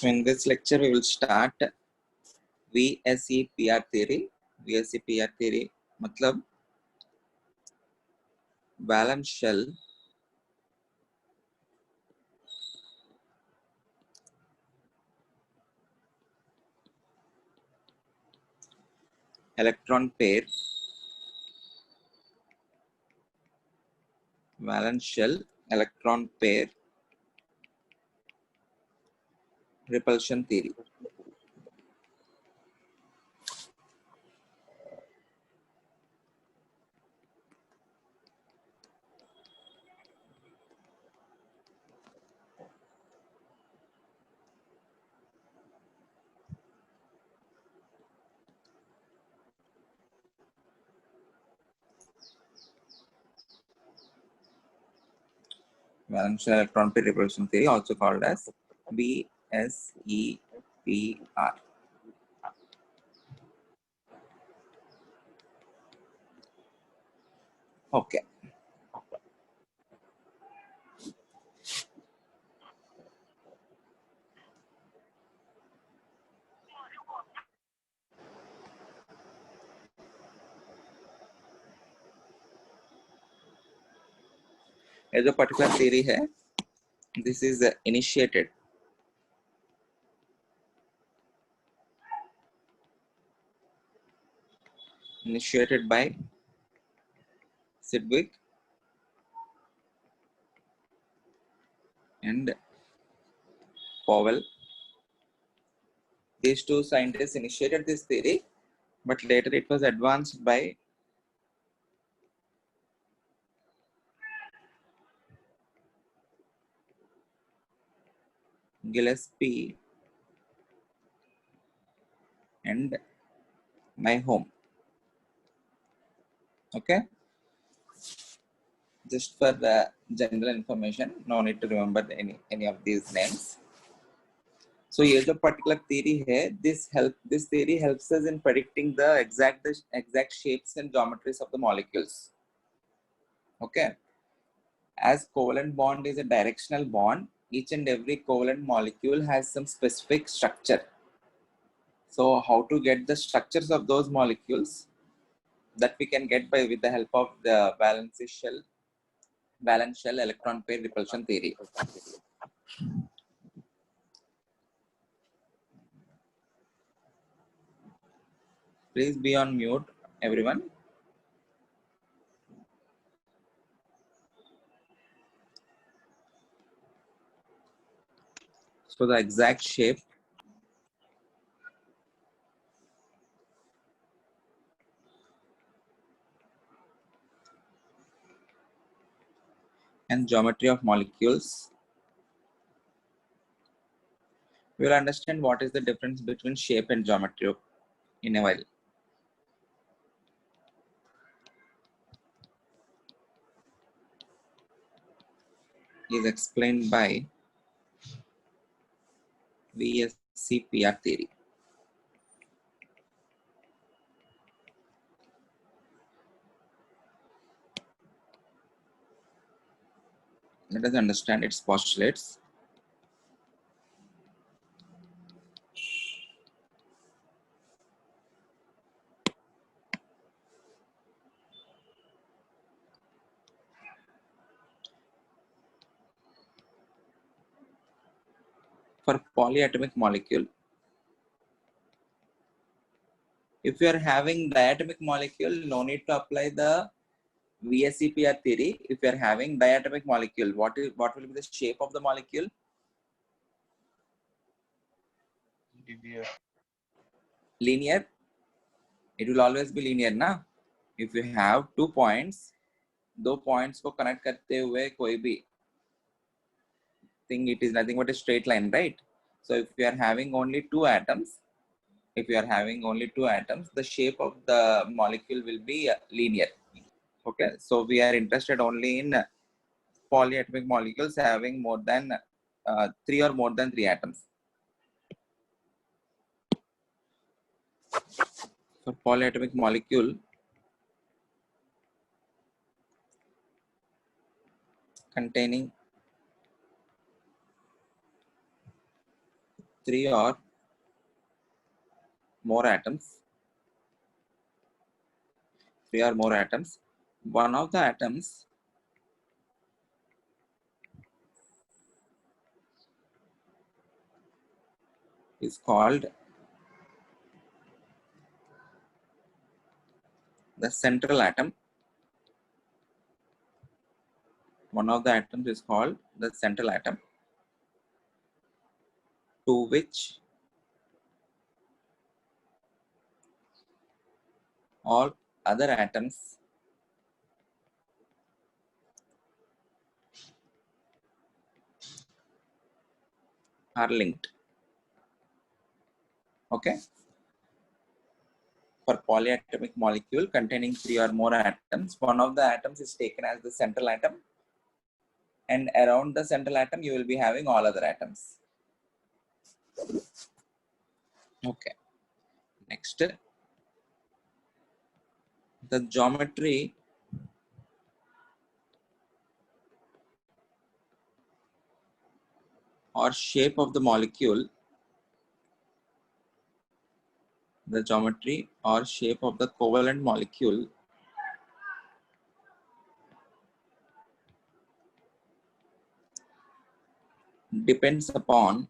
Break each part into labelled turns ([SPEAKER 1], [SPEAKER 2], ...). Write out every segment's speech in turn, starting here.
[SPEAKER 1] So in this lecture, we will start VSEPR theory. VSEPR theory मतलब valence shell electron pair, valence shell electron pair repulsion theory. Valence shell electron pair repulsion theory, also called as VSEPR. Okay. ये जो particular theory है, this is initiated by Sidgwick and Powell. These two scientists initiated this theory, but later it was advanced by Gillespie and Nyholm. Okay, just for the general information, no need to remember any of these names. So ये जो particular theory है, this theory helps us in predicting the exact shapes and geometries of the molecules. Okay, as covalent bond is a directional bond, each and every covalent molecule has some specific structure. So how to get the structures of those molecules, that we can get with the help of the valence shell electron pair repulsion theory. Please be on mute, everyone. So the exact shape and geometry of molecules, we will understand what is the difference between shape and geometry in a while. Is explained by VSEPR theory. Let us understand its postulates. For polyatomic molecule, if you are having diatomic molecule, no need to apply the VSEPR theory. If you are having diatomic molecule, what will be the shape of the molecule? Linear. It will always be linear, na? If you have 2 points, दो points को connect करते हुए कोई भी thing, it is nothing but a straight line, right? So if you are having only two atoms, the shape of the molecule will be linear. Okay, so we are interested only in polyatomic molecules having more than 3 or more than 3 atoms. For polyatomic molecule containing 3 or more atoms, one of the atoms is called the central atom. One of the atoms is called the central atom, to which all other atoms are linked. Okay. For polyatomic molecule containing 3 or more atoms, one of the atoms is taken as the central atom, and around the central atom you will be having all other atoms. Okay. Next, the geometry or shape of the molecule, the geometry or shape of the covalent molecule depends upon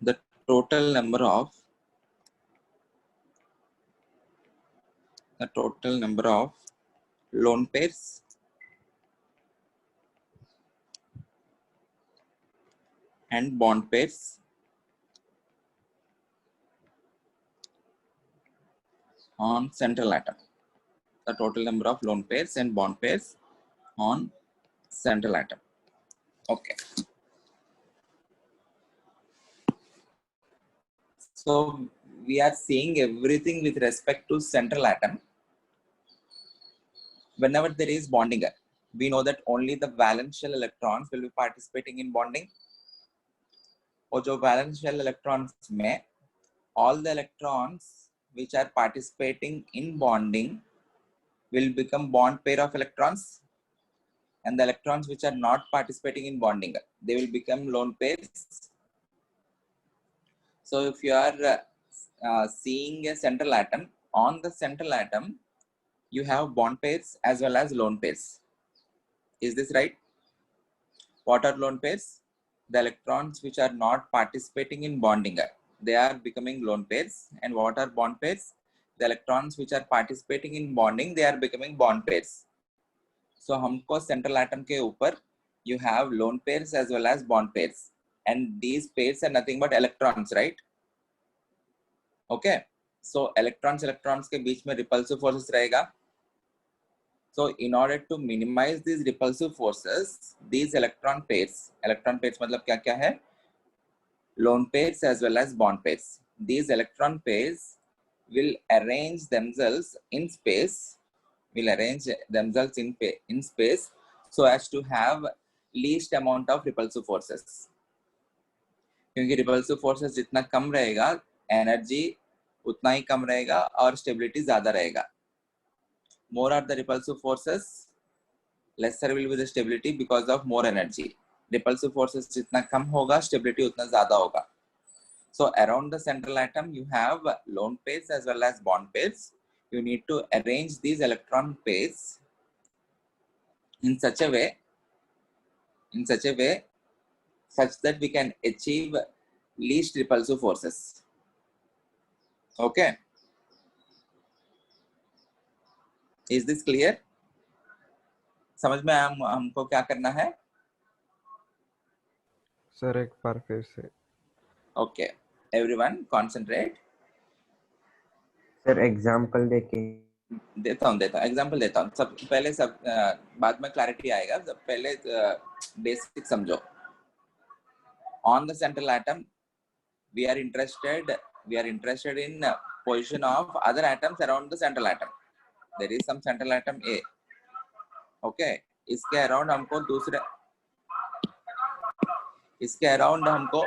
[SPEAKER 1] the total number of lone pairs and bond pairs on central atom. The total number of lone pairs and bond pairs on central atom. Okay. So we are seeing everything with respect to central atom. Whenever there is bonding, we know that only the valence shell electrons will be participating in bonding. और जो valence shell electrons में all the electrons which are participating in bonding will become bond pair of electrons, and the electrons which are not participating in bonding, they will become lone pairs. So if you are seeing a central atom, on the central atom you have bond pairs as well as lone pairs. Is this right? What are lone pairs? The electrons which are not participating in bonding, they are becoming lone pairs. And what are bond pairs? The electrons which are participating in bonding, they are becoming bond pairs. So हमको central atom के ऊपर you have lone pairs as well as bond pairs, and these pairs are nothing but electrons, right? Okay. So electrons के बीच में repulsive forces रहेगा. So in order to minimize these repulsive forces, these electron pairs मतलब क्या क्या है? Lone pairs as well as bond pairs. These electron pairs will arrange themselves in space, so as to have least amount of repulsive forces. क्योंकि repulsive forces जितना कम रहेगा, energy उतना ही कम रहेगा और stability ज़्यादा रहेगा. More are the repulsive forces, lesser will be the stability because of more energy. Repulsive forces जितना कम होगा, stability उतना ज़्यादा होगा. So around the central atom, you have lone pairs as well as bond pairs. You need to arrange these electron pairs in such a way such that we can achieve least repulsive forces. Okay. Is this clear? समझ में हमको क्या करना है?
[SPEAKER 2] Sir एक बार फिर से.
[SPEAKER 1] Okay. Everyone concentrate.
[SPEAKER 3] Sir example
[SPEAKER 1] देता हूँ एग्जाम्पल देता हूँ. सब पहले बाद में क्लैरिटी आएगा. सब पहले बेसिक समझो. On the central atom, we are interested in position of other atoms around the central atom. There is some central atom A. Okay. इसके अराउंड हमको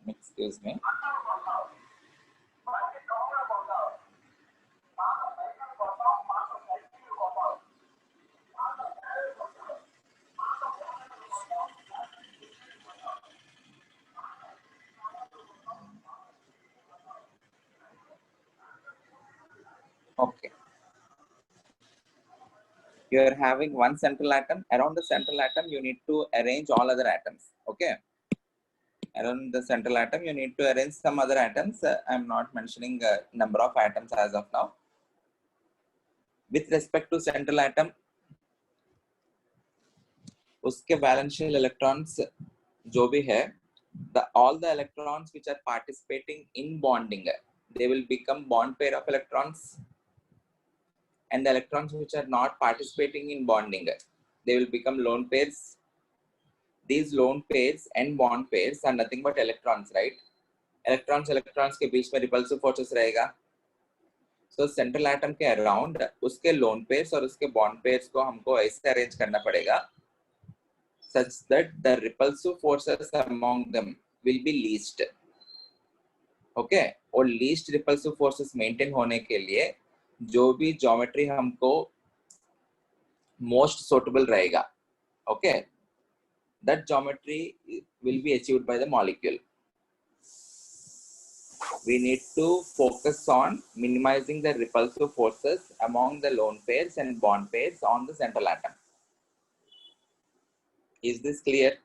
[SPEAKER 1] excuse me, Okay. You are having one central atom. Around the central atom, you need to arrange all other atoms. Okay. Around the central atom, you need to arrange some other atoms. I'm not mentioning number of atoms as of now. With respect to central atom, उसके valential electrons जो भी है, all the electrons which are participating in bonding, they will become bond pair of electrons, and the electrons which are not participating in bonding, they will become lone pairs. These lone pairs and bond pairs are nothing but electrons, right? Electrons के बीच में repulsive forces रहेगा. So central atom के around उसके lone pairs और उसके bond pairs को हमको ऐसे arrange करना पड़ेगा such that the repulsive forces among them will be least. Okay? और least repulsive forces maintain होने के लिए जो भी geometry हमको most suitable रहेगा. Okay? That geometry will be achieved by the molecule. We need to focus on minimizing the repulsive forces among the lone pairs and bond pairs on the central atom. Is this clear?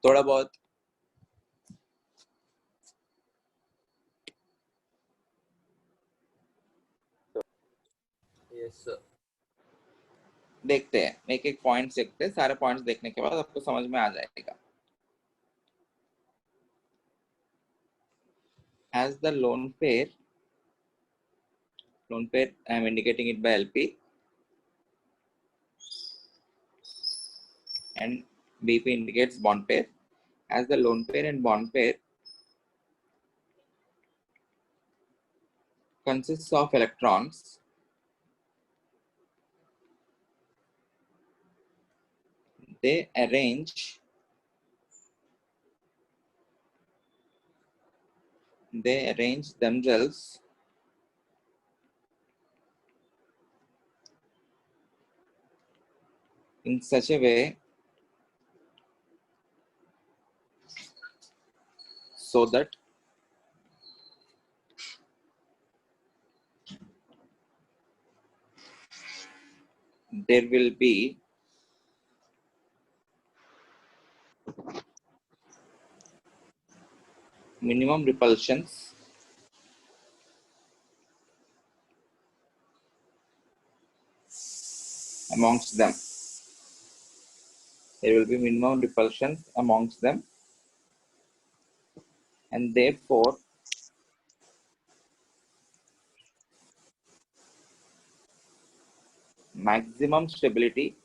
[SPEAKER 1] थोड़ा बहुत
[SPEAKER 2] Yes, sir.
[SPEAKER 1] देखते हैं, एक एक points देखते हैं. सारे points देखने के बाद आपको समझ में आ जाएगा. As the lone pair I am indicating it by LP and BP indicates bond pair. As the lone pair and bond pair consists of electrons, they arrange themselves in such a way so that there will be minimum repulsions amongst them. There will be minimum repulsions amongst them, and therefore maximum stability.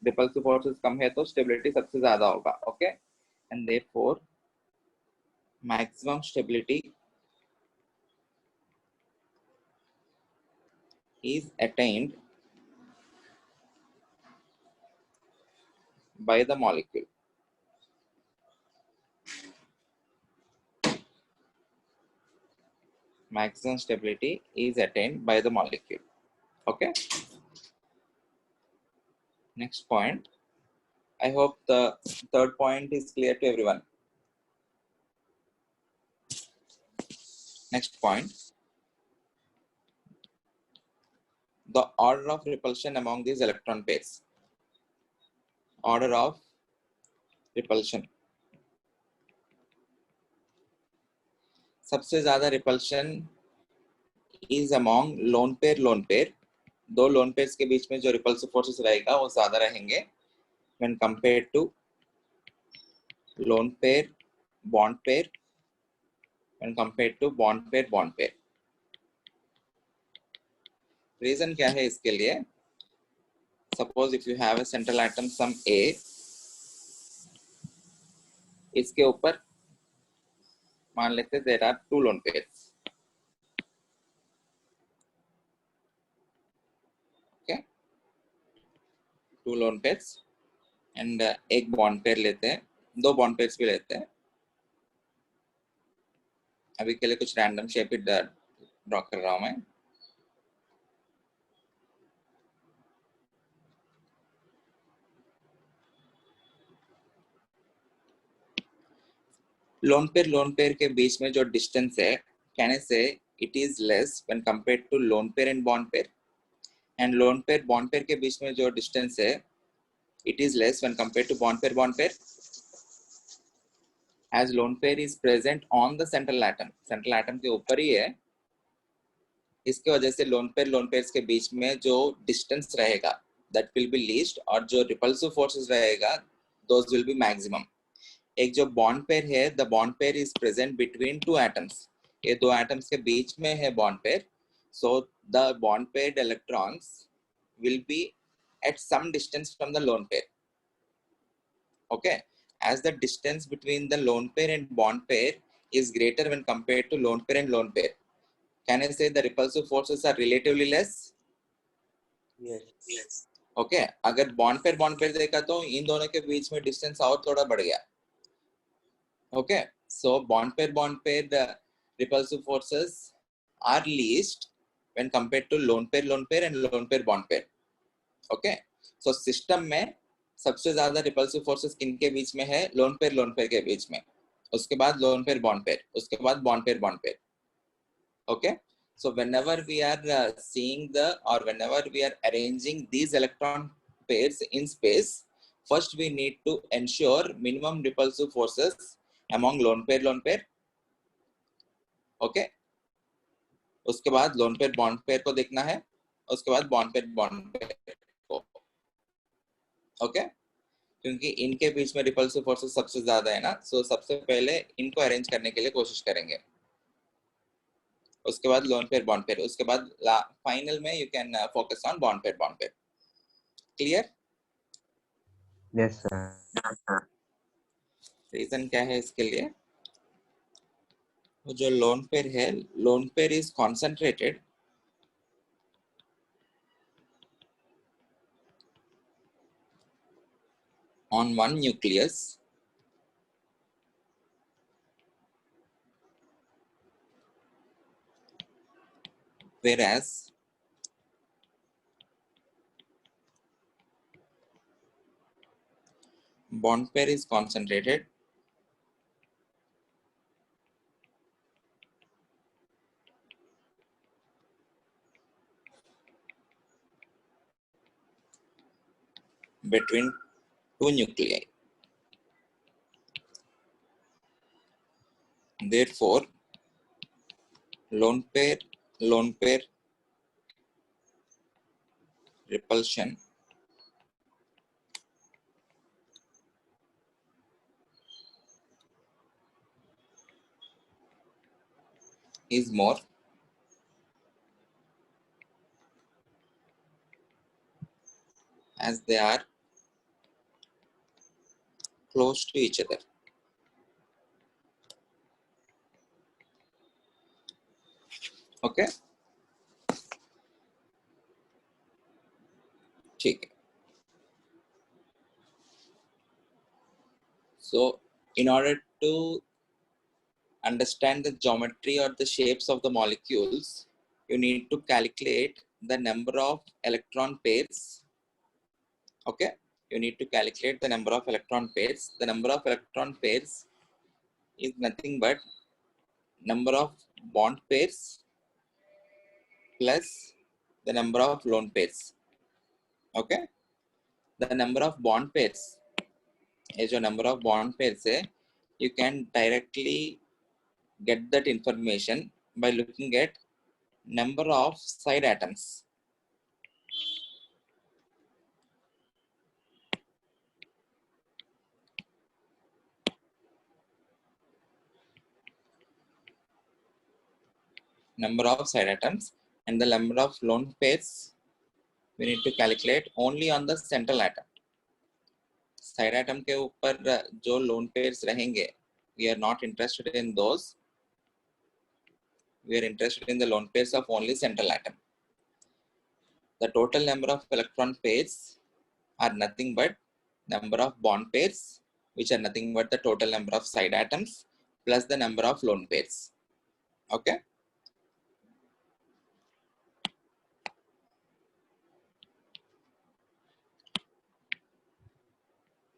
[SPEAKER 1] Repulsive forces कम है तो stability सबसे ज़्यादा होगा. Okay, and therefore maximum stability is attained by the molecule. Maximum stability is attained by the molecule. Okay. Next point. I hope the third point is clear to everyone. Next point. The order of repulsion among these electron pairs. Order of repulsion. सबसे ज़्यादा repulsion is among lone pair. दो lone pairs के बीच में जो repulsive forces रहेगा वो ज़्यादा रहेंगे when compared to lone pair bond pair, when compared to bond pair. Reason क्या है इसके लिए? Suppose if you have a central atom sum A, इसके ऊपर मान लेते there are two lone pairs. Okay, two lone pairs and एक bond pair लेते हैं, दो bond pairs भी लेते हैं. अभी के लिए कुछ random shape ड्रॉ कर रहा हूं मैं. लोन पेयर के बीच में जो डिस्टेंस है, कहने से it is less when compared to lone pair and bond pair. And lone pair bond pair के बीच में जो distance है, it is less when compared to bond pair, as lone pair is present on the central atom के ऊपर ही है, इसके वजह से लोन पेयर्स के बीच में जो डिस्टेंस रहेगा that will be least, और जो repulsive forces रहेगा those will be maximum. एक जो बॉन्ड पेयर है, the bond pair is present between two atoms. ये दो एटम्स के बीच में है bond pair, so the bond paired electrons will be at some distance from the lone pair. Okay, as the distance between the lone pair and bond pair is greater when compared to lone pair and lone pair, can I say the repulsive forces are relatively less?
[SPEAKER 3] Yes.
[SPEAKER 1] Okay, अगर bond pair देखा तो इन दोनों के बीच में distance और थोड़ा बढ़ गया. Okay, so bond pair the repulsive forces are least when compared to lone pair and lone pair bond pair. Okay, so system में सबसे ज्यादा repulsive forces किनके बीच में है? लोन पेयर के बीच में, उसके बाद लोन पेयर बॉन्ड पेयर, उसके बाद bond pair. Okay, so whenever we are seeing whenever we are arranging these electron pairs in space, first we need to ensure minimum repulsive forces among lone pair. Okay, उसके बाद loan pair bond pair को देखना है, उसके बाद bond pair को. Okay, क्योंकि इनके बीच में रिपल्सिव फोर्सेस सबसे ज्यादा है ना, सो सबसे पहले इनको अरेंज करने के लिए कोशिश करेंगे, उसके बाद लोन पेयर बॉन्ड पेयर, उसके बाद फाइनल में you can focus on bond pair. Clear?
[SPEAKER 3] Yes, sir.
[SPEAKER 1] Reason क्या है इसके लिए? जो लोन पेयर है, lone pair is concentrated on one nucleus, whereas bond pair is concentrated between two nuclei. Therefore, lone pair repulsion is more, as they are close to each other. Okay, ठीक है. So in order to understand the geometry or the shapes of the molecules, you need to calculate the number of electron pairs. Okay, you need to calculate the number of electron pairs. The number of electron pairs is nothing but number of bond pairs plus the number of lone pairs. Okay, the number of bond pairs is your number of bond pairs. You can directly get that information by looking at number of side atoms. Number of side atoms, and the number of lone pairs we need to calculate only on the central atom. Side atom के ऊपर जो lone pairs रहेंगे, we are not interested in those. We are interested in the lone pairs of only central atom. The total number of electron pairs are nothing but number of bond pairs, which are nothing but the total number of side atoms plus the number of lone pairs. Okay.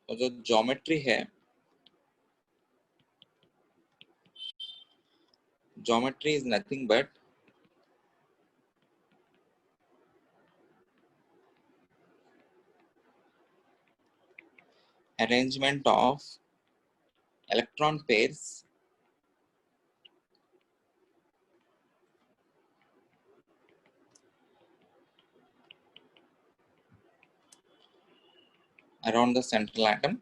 [SPEAKER 1] तो जो geometry है, geometry is nothing but arrangement of electron pairs around the central atom,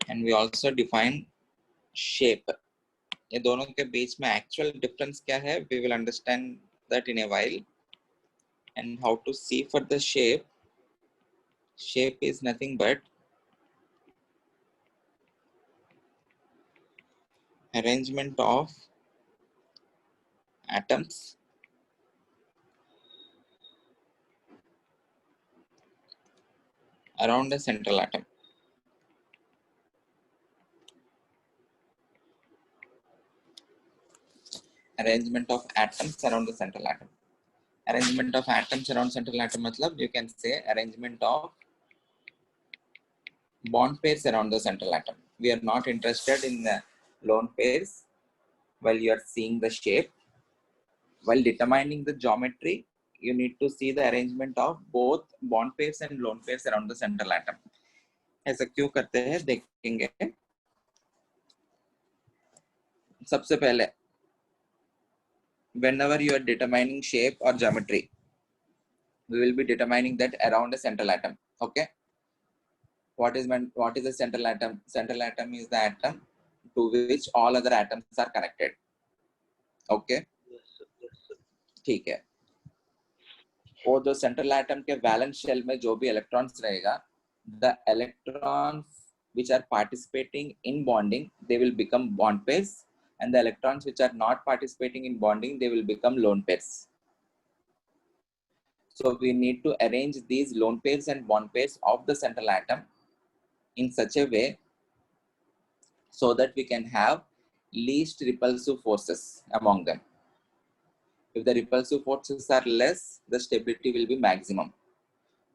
[SPEAKER 1] and we also define shape. ये दोनों के बीच में actual difference क्या है, we will understand that in a while. And how to see for the shape. Shape is nothing but arrangement of atoms around the central atom. Arrangement of atoms around the central atom. Arrangement of atoms around central atom matlab you can say arrangement of bond pairs around the central atom. We are not interested in the lone pairs while you are seeing the shape. While determining the geometry, you need to see the arrangement of both bond pairs and lone pairs around the central atom. ऐसा क्यों करते हैं देखेंगे. सबसे पहले whenever you are determining shape or geometry, we will be determining that around a central atom. Okay. What is a central atom? Central atom is the atom to which all other atoms are connected. Okay. ठीक है. वो जो central atom के valence shell में जो भी electrons रहेगा, the electrons which are participating in bonding, they will become bond pairs, and the electrons which are not participating in bonding, they will become lone pairs. So we need to arrange these lone pairs and bond pairs of the central atom in such a way so that we can have least repulsive forces among them. If the repulsive forces are less, the stability will be maximum.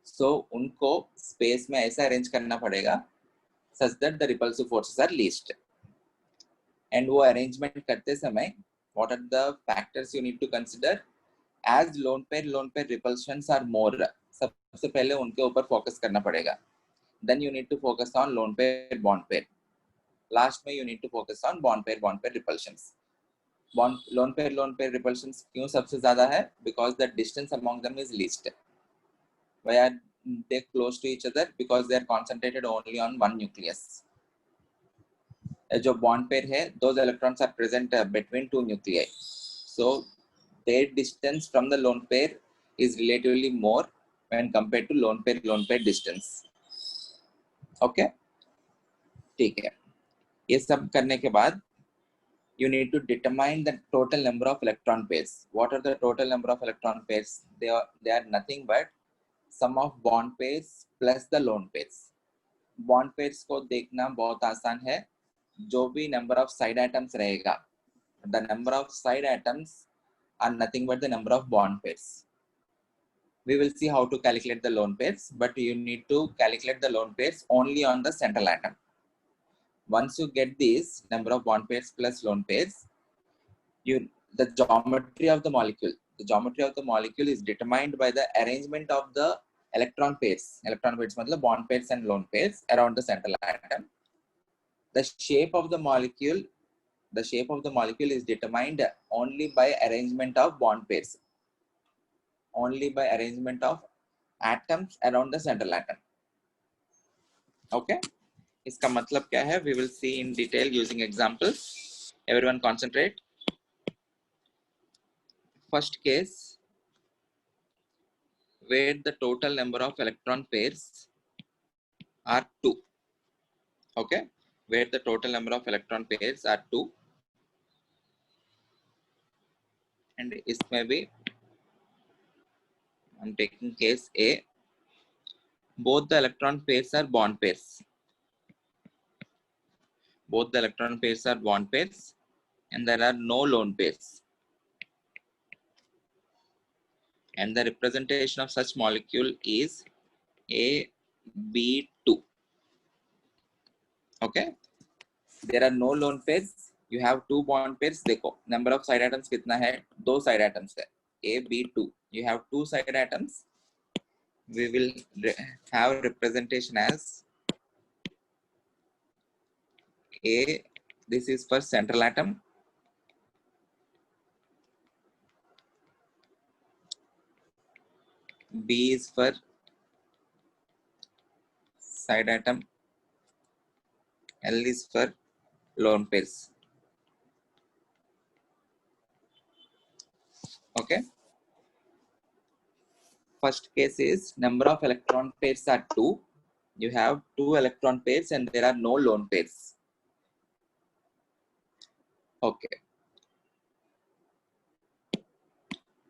[SPEAKER 1] So उनको space में ऐसा arrange करना पड़ेगा such that the repulsive forces are least. And वो arrangement करते समय, what are the factors you need to consider? As lone pair repulsions are more, सबसे पहले उनके ऊपर focus करना पड़ेगा. Then you need to focus on lone pair bond pair. Last में you need to focus on bond pair repulsions. Lone pair repulsions क्यों सबसे ज़्यादा है? Because the distance among them is least. Why are they close to each other? Because they are concentrated only on one nucleus. जो bond pair है, those electrons are present between two nuclei. So their distance from the lone pair is relatively more when compared to lone pair distance. Okay? ठीक है. ये सब करने के बाद you need to determine the total number of electron pairs. What are the total number of electron pairs? They are nothing but sum of bond pairs plus the lone pairs. Bond pairs को देखना बहुत आसान है. जो भी number of side atoms रहेगा, the number of side atoms are nothing but the number of bond pairs. We will see how to calculate the lone pairs, but you need to calculate the lone pairs only on the central atom. Once you get these number of bond pairs plus lone pairs, the geometry of the molecule. The geometry of the molecule is determined by the arrangement of the electron pairs. Electron pairs मतलब bond pairs and lone pairs around the central atom. The shape of the molecule is determined only by arrangement of bond pairs. Only by arrangement of atoms around the central atom. Okay? इसका मतलब क्या है? We will see in detail using examples. Everyone concentrate. First case, where the total number of electron pairs are 2. Okay? Where the total number of electron pairs are 2. And इसमें भी I'm taking case A. Both the electron pairs are bond pairs. Both the electron pairs are bond pairs, and there are no lone pairs. And the representation of such molecule is AB2. Okay? There are no lone pairs. You have 2 bond pairs. देखो, number of side atoms कितना है? 2 side atoms है. AB2. You have 2 side atoms we will have representation as A. This is for central atom. B is for side atom. L is for lone pairs. Okay. First case is number of electron pairs are 2. You have 2 electron pairs and there are no lone pairs. Okay.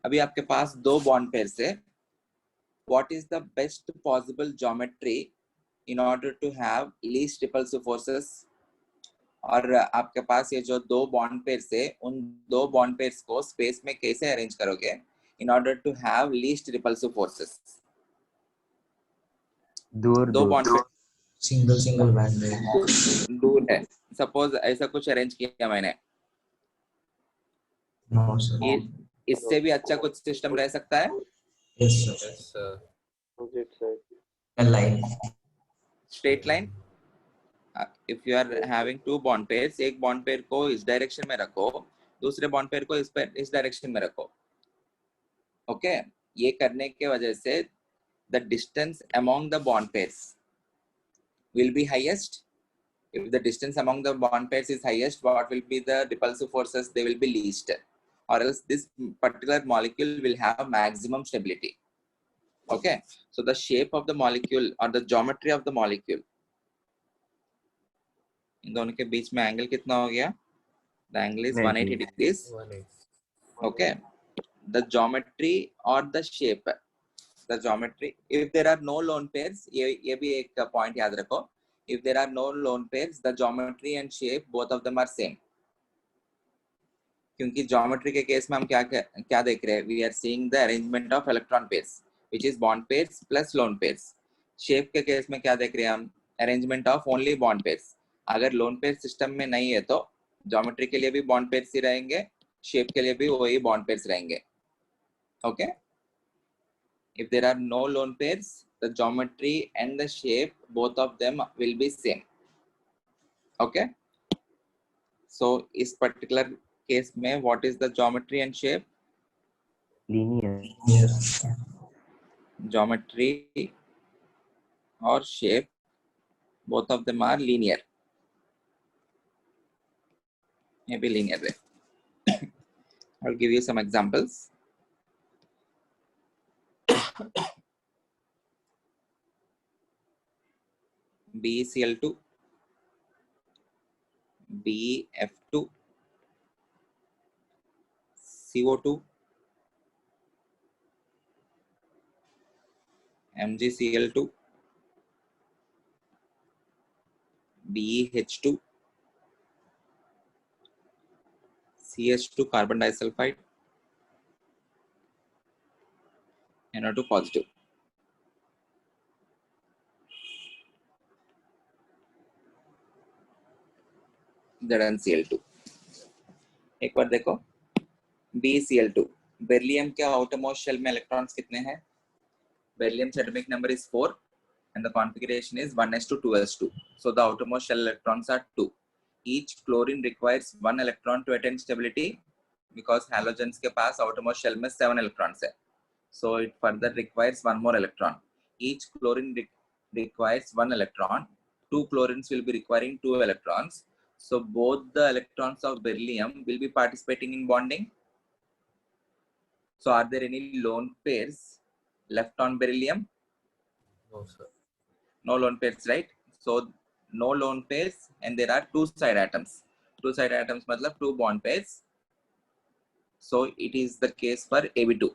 [SPEAKER 1] अभी आपके पास 2 bond pairs है. What is the best possible geometry in order to have least repulsive forces? और आपके पास ये जो 2 bond pairs है, उन 2 bond pairs को space में कैसे arrange करोगे in order to have least repulsive forces?
[SPEAKER 3] दूर
[SPEAKER 1] 2 bond pairs
[SPEAKER 4] सिंगल बैंड में
[SPEAKER 1] दूर है. Suppose ऐसा कुछ arrange किया मैंने.
[SPEAKER 4] नो सर
[SPEAKER 1] इससे भी अच्छा कुछ सिस्टम रह सकता है.
[SPEAKER 4] Yes sir line
[SPEAKER 1] straight line. If you are having 2 bond pairs, एक बॉन्ड पेयर को इस डायरेक्शन में रखो, दूसरे बॉन्ड पेयर को इस डायरेक्शन में रखो. ओके. ये करने के वजह से the distance among the bond pairs will be highest. If the distance among the bond pairs is highest, what will be the repulsive forces? They will be least, or else this particular molecule will have maximum stability. Okay. So the shape of the molecule or the geometry of the molecule, इन दोनों के बीच में angle कितना हो गया? The angle is 180 degrees. Okay. The geometry or the shape, the geometry, if there are no lone pairs, ये भी एक point याद रखो. If there are no lone pairs, the geometry and shape both of them are same. क्योंकि geometry के case में हम क्या देख रहे हैं? We are seeing the arrangement of electron pairs, which is bond pairs plus lone pairs. Shape के case में क्या देख रहे हैं हम? Arrangement of only bond pairs. अगर lone pair system में नहीं है तो geometry के लिए भी bond pairs ही रहेंगे, shape के लिए भी वही bond pairs रहेंगे. Okay? If there are no lone pairs, the geometry and the shape, both of them will be same. Okay. So, इस particular case में, what is the geometry and shape?
[SPEAKER 3] linear
[SPEAKER 1] Geometry or shape, both of them are linear. Maybe linear. I'll give you some examples. BeCl2, BF2, CO2, MgCl2, BeH2, CH2 carbon disulfide, NO2 positive. ZnCl2. एक बार देखो. BeCl2, beryllium के outermost shell में electrons कितने हैं? Beryllium's atomic number is 4 and the configuration is 1s2 2s2. So the outermost shell electrons are 2. Each chlorine requires 1 electron to attain stability because halogens के पास outermost shell में 7 electrons है. So it further requires 1 more electron. Each chlorine requires 1 electron. 2 chlorines will be requiring 2 electrons. So both the electrons of beryllium will be participating in bonding. So are there any lone pairs left on beryllium?
[SPEAKER 4] No sir
[SPEAKER 1] No lone pairs, right? So no lone pairs and there are 2 side atoms. 2 side atoms matlab 2 bond pairs. So it is the case for AB2.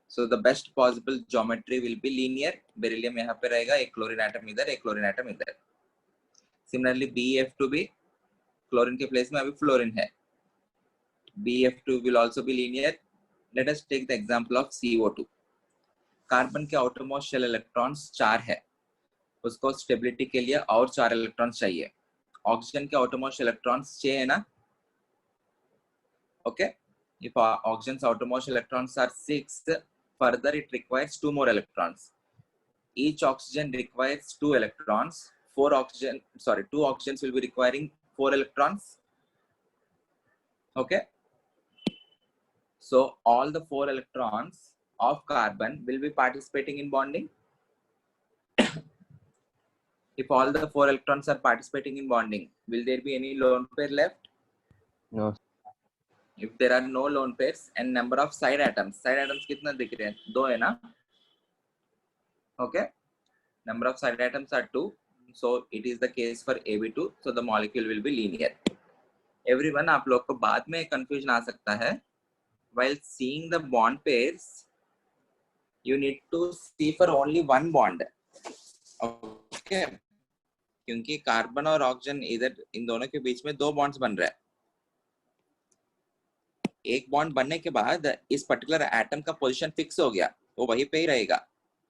[SPEAKER 1] So the best possible geometry will be linear. Beryllium यहाँ पे रहेगा, एक chlorine atom इधर, एक chlorine atom इधर. Similarly BF2 भी chlorine के place में अभी fluorine है. BF2 will also be linear. Let us take the example of CO2. Carbon के outermost shell electrons 4 है. उसको स्टेबिलिटी के लिए और 4 इलेक्ट्रॉन्स चाहिए. ऑक्सीजन के outermost electrons 6 है ना? Okay. If oxygen's outermost electrons are 6, further it requires 2 more electrons. each oxygen requires 2 electrons. 2 oxygens will be requiring 4 electrons. Okay. So all the 4 electrons of carbon will be participating in bonding. If all the 4 electrons are participating in bonding, will there be any lone pair left?
[SPEAKER 3] No.
[SPEAKER 1] If there are no lone pairs, and number of side atoms कितना दिख रहे हैं? 2 है ना? Okay. Number of side atoms are 2. So it is the case for AB2. So the molecule will be linear. Everyone, आप लोग को बाद में confusion आ सकता है. While seeing the bond pairs, you need to see for only one bond. Okay. क्योंकि carbon और oxygen इधर इन दोनों के बीच में 2 बॉन्ड्स बन रहा है. एक बॉन्ड बनने के बाद इस पर्टिकुलर एटम का पोजीशन फिक्स हो गया, वो वहीं पे ही रहेगा.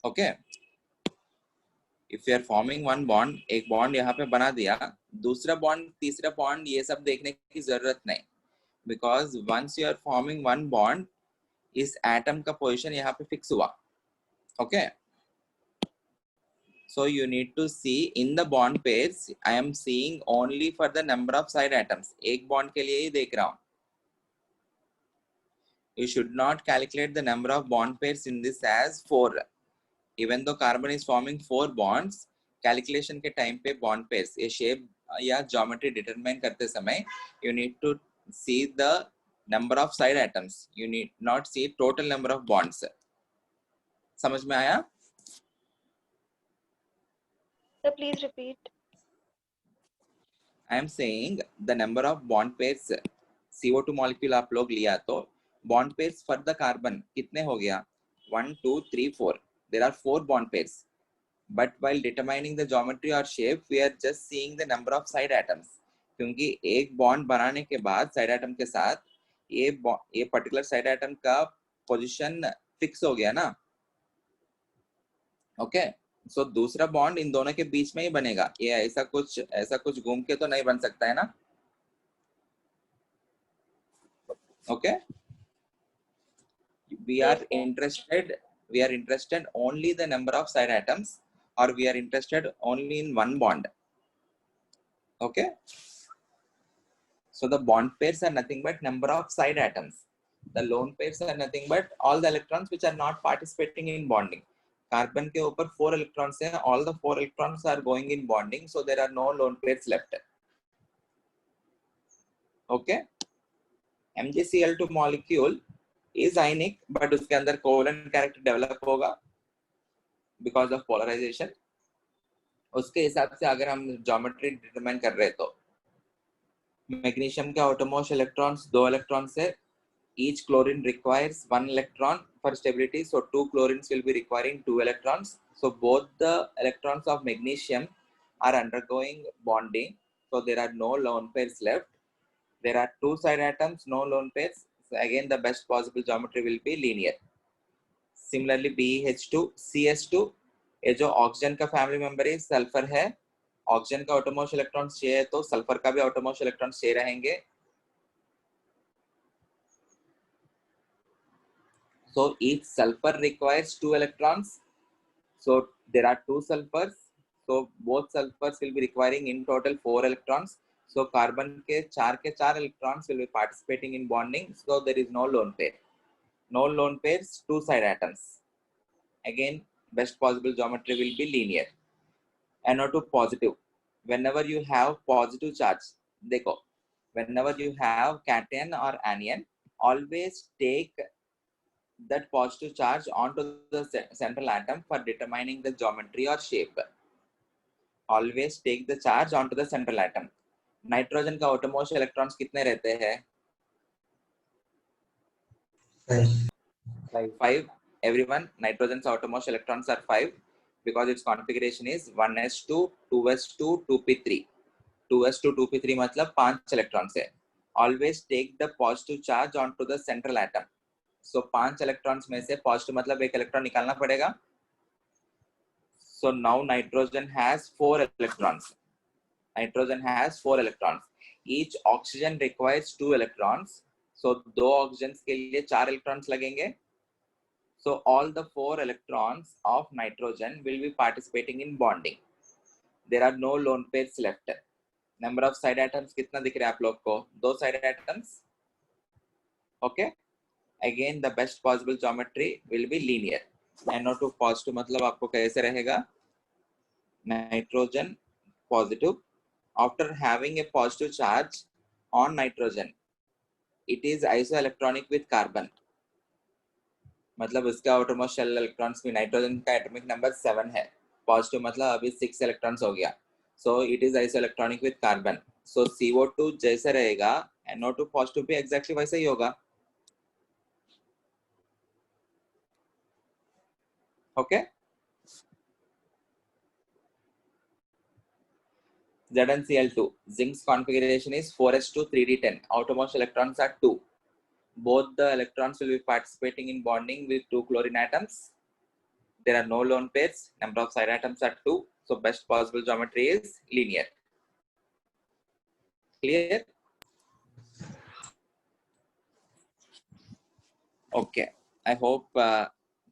[SPEAKER 1] Okay. If you are forming one bond, एक बॉन्ड यहाँ पे बना दिया, दूसरा बॉन्ड, तीसरा बॉन्ड, ये सब देखने की जरूरत नहीं. Because once you are forming one bond, इस एटम का पोजीशन यहाँ पे फिक्स हुआ. Okay. So you need to see in the bond pairs. I am seeing only for the number of side atoms. एक bond के लिए ही देख रहा हूँ. You should not calculate the number of bond pairs in this as 4. Even though carbon is forming 4 bonds, calculation के time पे bond pairs, ये shape या geometry determine करते समय, you need to see the number of side atoms. You need not see total number of bonds. समझ में आया?
[SPEAKER 5] So please repeat.
[SPEAKER 1] I am saying the number of bond pairs CO2 molecule आप लोग लिया तो bond pairs for the carbon कितने हो गया? 1, 2, 3, 4. There are 4 bond pairs. But while determining the geometry or shape, we are just seeing the number of side atoms. क्योंकि एक bond बनाने के बाद side atom के साथ ये particular side atom का position fix हो गया ना? Okay. So दूसरा बॉन्ड इन दोनों के बीच में ही बनेगा. ये ऐसा कुछ घूम के तो नहीं बन सकता है ना? Okay. We are interested only the number of side atoms, or we are interested only in one bond. Okay. So the bond pairs are nothing but number of side atoms. The lone pairs are nothing but all the electrons which are not participating in bonding. Carbon के ऊपर 4 electrons हैं, all the 4 electrons are going in bonding, so there are no lone pairs left. Okay. MgCl2 molecule is ionic, but उसके अंदर covalent character develop होगा because of polarization. उसके हिसाब से अगर हम geometry determine कर रहे तो मैग्नीशियम के outermost electrons 2 electrons है. Each chlorine requires 1 electron for stability, so 2 chlorines will be requiring 2 electrons. So both the electrons of magnesium are undergoing bonding, so there are no lone pairs left. There are 2 side atoms, no lone pairs. So again, the best possible geometry will be linear. Similarly, BH2, CS2, ये जो oxygen का family member है, sulphur है. Oxygen का outermost electrons चाहिए तो sulphur का भी outermost electrons चाहिए रहेंगे. So each sulfur requires 2 electrons. So there are 2 sulfurs. So both sulfurs will be requiring in total 4 electrons. So carbon के 4 electrons will be participating in bonding. So there is no lone pair. No lone pairs, 2 side atoms. Again, best possible geometry will be linear. NO2 positive. Whenever you have positive charge, देखो, whenever you have cation or anion, always take that positive charge onto the central atom for determining the geometry or shape. Always take the charge onto the central atom. Nitrogen का outermost electrons कितने रहते हैं? 5. Everyone, nitrogen's outermost electrons are 5 because its configuration is 1s2, 2s2, 2p3. 2s2, 2p3 मतलब 5 electrons है. Always take the positive charge onto the central atom. So 5 electrons में से positive मतलब एक electron निकालना पड़ेगा. So now nitrogen has 4 electrons. Nitrogen has 4 electrons. Each oxygen requires 2 electrons. So 2 oxygens के लिए 4 electrons लगेंगे. So all the 4 electrons of nitrogen will be participating in bonding. There are no lone pairs left. Number of side atoms कितना दिख रहा है आप लोग को? 2 side atoms. Okay. Again, the best possible geometry will be linear. NO2 positive मतलब आपको कैसे रहेगा? Nitrogen positive. After having a positive charge on nitrogen, it is isoelectronic with carbon. मतलब उसका outermost shell electrons में नाइट्रोजन का atomic number 7 है. Positive मतलब अभी 6 इलेक्ट्रॉन्स हो गया. So it is isoelectronic with carbon. So CO2 जैसा रहेगा, NO2 पॉजिटिव भी exactly वैसा ही होगा. Okay. ZnCl2. Zinc's configuration is 4s2 3d10. Outermost electrons are 2. Both the electrons will be participating in bonding with 2 chlorine atoms. There are no lone pairs. Number of side atoms are 2. So best possible geometry is linear. Clear? Okay. I hope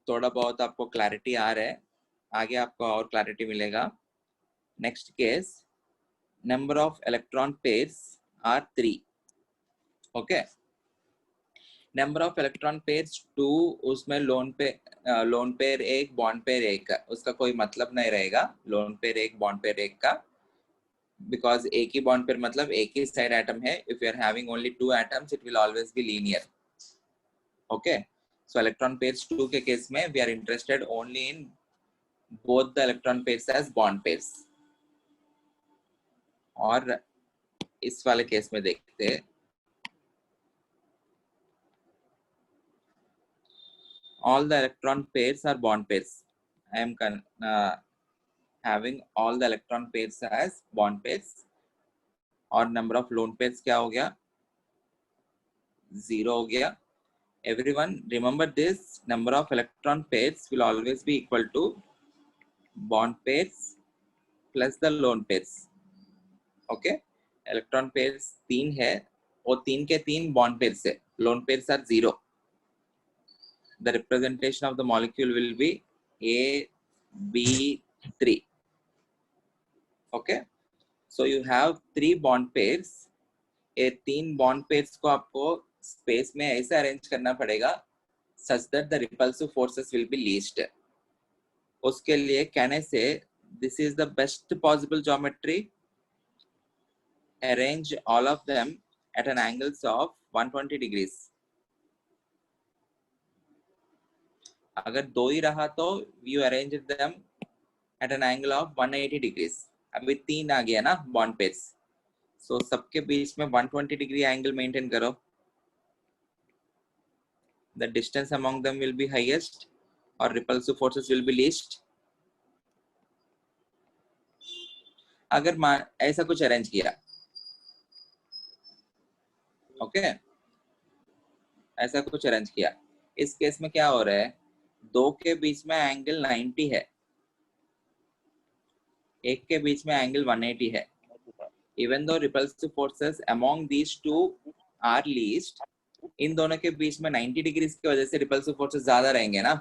[SPEAKER 1] थोड़ा बहुत आपको clarity आ रहा है. आगे आपको और clarity मिलेगा. Next case. Number of electron pairs are 3. Okay. Number of electron pairs 2. उसमें lone pair 1 bond pair 1 उसका कोई मतलब नहीं रहेगा. lone pair 1 bond pair 1 का, because एक ही bond pair मतलब एक ही side atom है. If you are having only 2 atoms, it will always be linear. Okay. So electron pairs 2 के केस में we are interested only in both the electron pairs as bond pairs. और इस वाले case में देखते हैं. All the electron pairs are bond pairs. I am having all the electron pairs as bond pairs. और number of lone pairs क्या हो गया? 0 हो गया. Everyone remember this, number of electron pairs will always be equal to bond pairs plus the lone pairs. Okay. Electron pairs 3 है और 3 के 3 bond pairs है. Lone pairs are 0. The representation of the molecule will be AB3. Okay. So you have 3 bond pairs. ये 3 bond pairs को आपको space में ऐसे arrange करना पड़ेगा such that the repulsive forces will be least. उसके लिए can I say this is the best possible geometry? Arrange all of them at an angles of 120 degrees. अगर 2 ही रहा तो you arrange them at an angle of 180 degrees. अभी 3 आ गया ना bond pairs. So सबके बीच में 120 degree angle maintain करो. The distance among them will be highest or repulsive forces will be least. अगर ऐसा कुछ arrange किया, okay, ऐसा कुछ arrange किया, इस केस में क्या हो रहा है? 2 के बीच में एंगल 90 है, 1 के बीच में एंगल 180 है. Even though repulsive forces among these two are least, इन दोनों के बीच में 90 डिग्री की वजह से repulsive forces ज्यादा रहेंगे ना.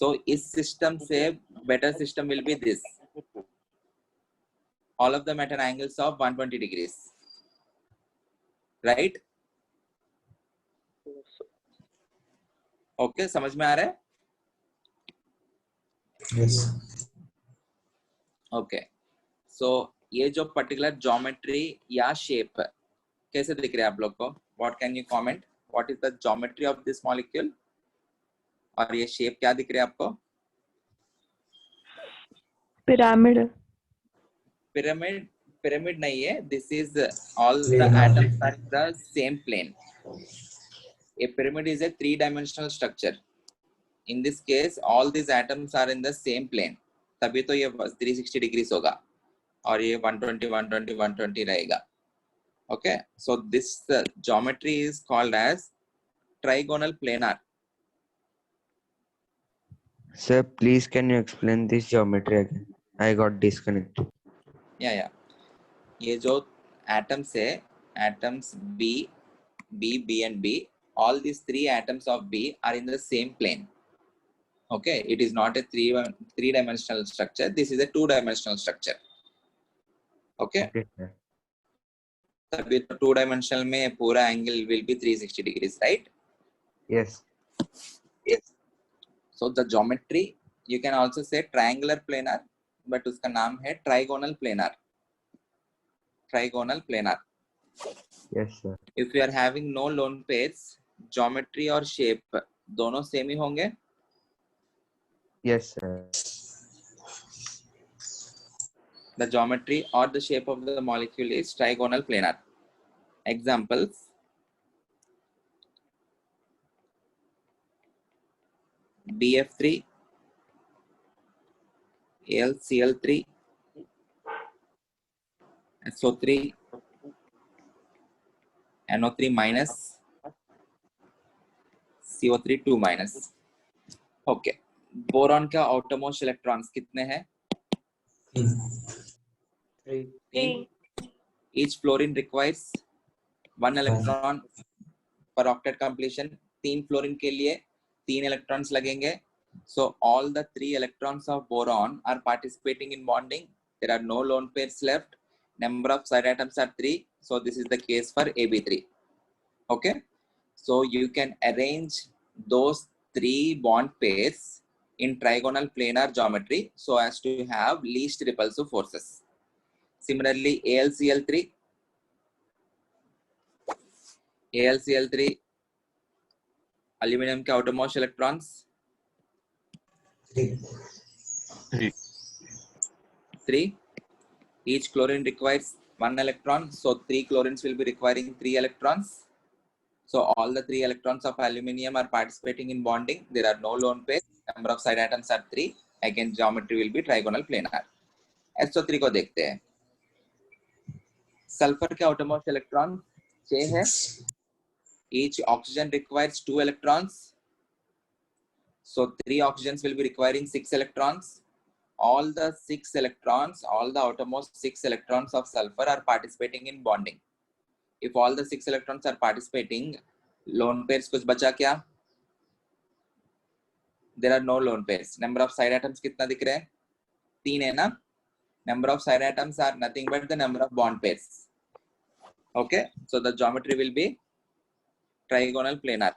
[SPEAKER 1] So इस सिस्टम से better system will be this. All of them at an angles of 120 degrees. Right? Okay, समझ में आ रहा है?
[SPEAKER 4] Yes.
[SPEAKER 1] Okay. So ये जो पर्टिकुलर ज्योमेट्री या शेप कैसे दिख रहा है आप लोग को? What can you comment? What is the geometry of this molecule? और ये शेप क्या दिख रहा है आपको?
[SPEAKER 5] Pyramid.
[SPEAKER 1] Pyramid नहीं है. This is all the atoms are in the same plane. A pyramid is a 3-dimensional structure. In this case, all these atoms are in the same plane. तभी तो ये 360 degrees होगा और ये 120 120 120 रहेगा. Okay, so this geometry is called as trigonal planar.
[SPEAKER 3] Sir, please can you explain this geometry again? I got disconnected.
[SPEAKER 1] Yeah. ये जो atoms है, atoms B and B, all these 3 atoms of B are in the same plane. Okay, it is not a three-dimensional structure. This is a two-dimensional structure. Okay,
[SPEAKER 3] Okay, sir.
[SPEAKER 1] तभी तो two-dimensional में पूरा angle will be 360 degrees, right?
[SPEAKER 3] Yes.
[SPEAKER 1] Yes. So the geometry you can also say triangular planar, but उसका नाम है trigonal planar. Trigonal planar.
[SPEAKER 3] Yes, sir.
[SPEAKER 1] If you are having no lone pairs, geometry और shape दोनों same ही होंगे.
[SPEAKER 3] Yes, sir.
[SPEAKER 1] The geometry or the shape of the molecule is trigonal planar. Examples: BF3, AlCl3, SO3, NO3 minus, CO3 2 minus. Okay. Boron का outermost electrons कितने हैं?
[SPEAKER 4] 3.
[SPEAKER 5] 3.
[SPEAKER 1] Each fluorine requires 1 electron per octet completion. 3 fluorine के लिए 3 electrons लगेंगे. So all the 3 electrons of boron are participating in bonding. There are no lone pairs left. Number of side atoms are 3. So this is the case for AB3. Okay. So you can arrange those 3 bond pairs in trigonal planar geometry so as to have least repulsive forces. Similarly, AlCl3, aluminum के outermost electrons
[SPEAKER 4] 3.
[SPEAKER 1] 3. Each chlorine requires 1 electron, so 3 chlorines will be requiring 3 electrons. So all the 3 electrons of aluminium are participating in bonding. There are no lone pairs. Number of side atoms are 3. Again, geometry will be trigonal planar. SO3 को देखते हैं. Sulfur के outermost electron 6 है. Each oxygen requires 2 electrons. So 3 oxygens will be requiring 6 electrons. All the outermost 6 electrons of sulfur are participating in bonding. If all the 6 electrons are participating, lone pairs कुछ बचा क्या? There are no lone pairs. Number of side atoms कितना दिख रहा है? 3 है ना? Number of side atoms are nothing but the number of bond pairs. Okay, so the geometry will be trigonal planar.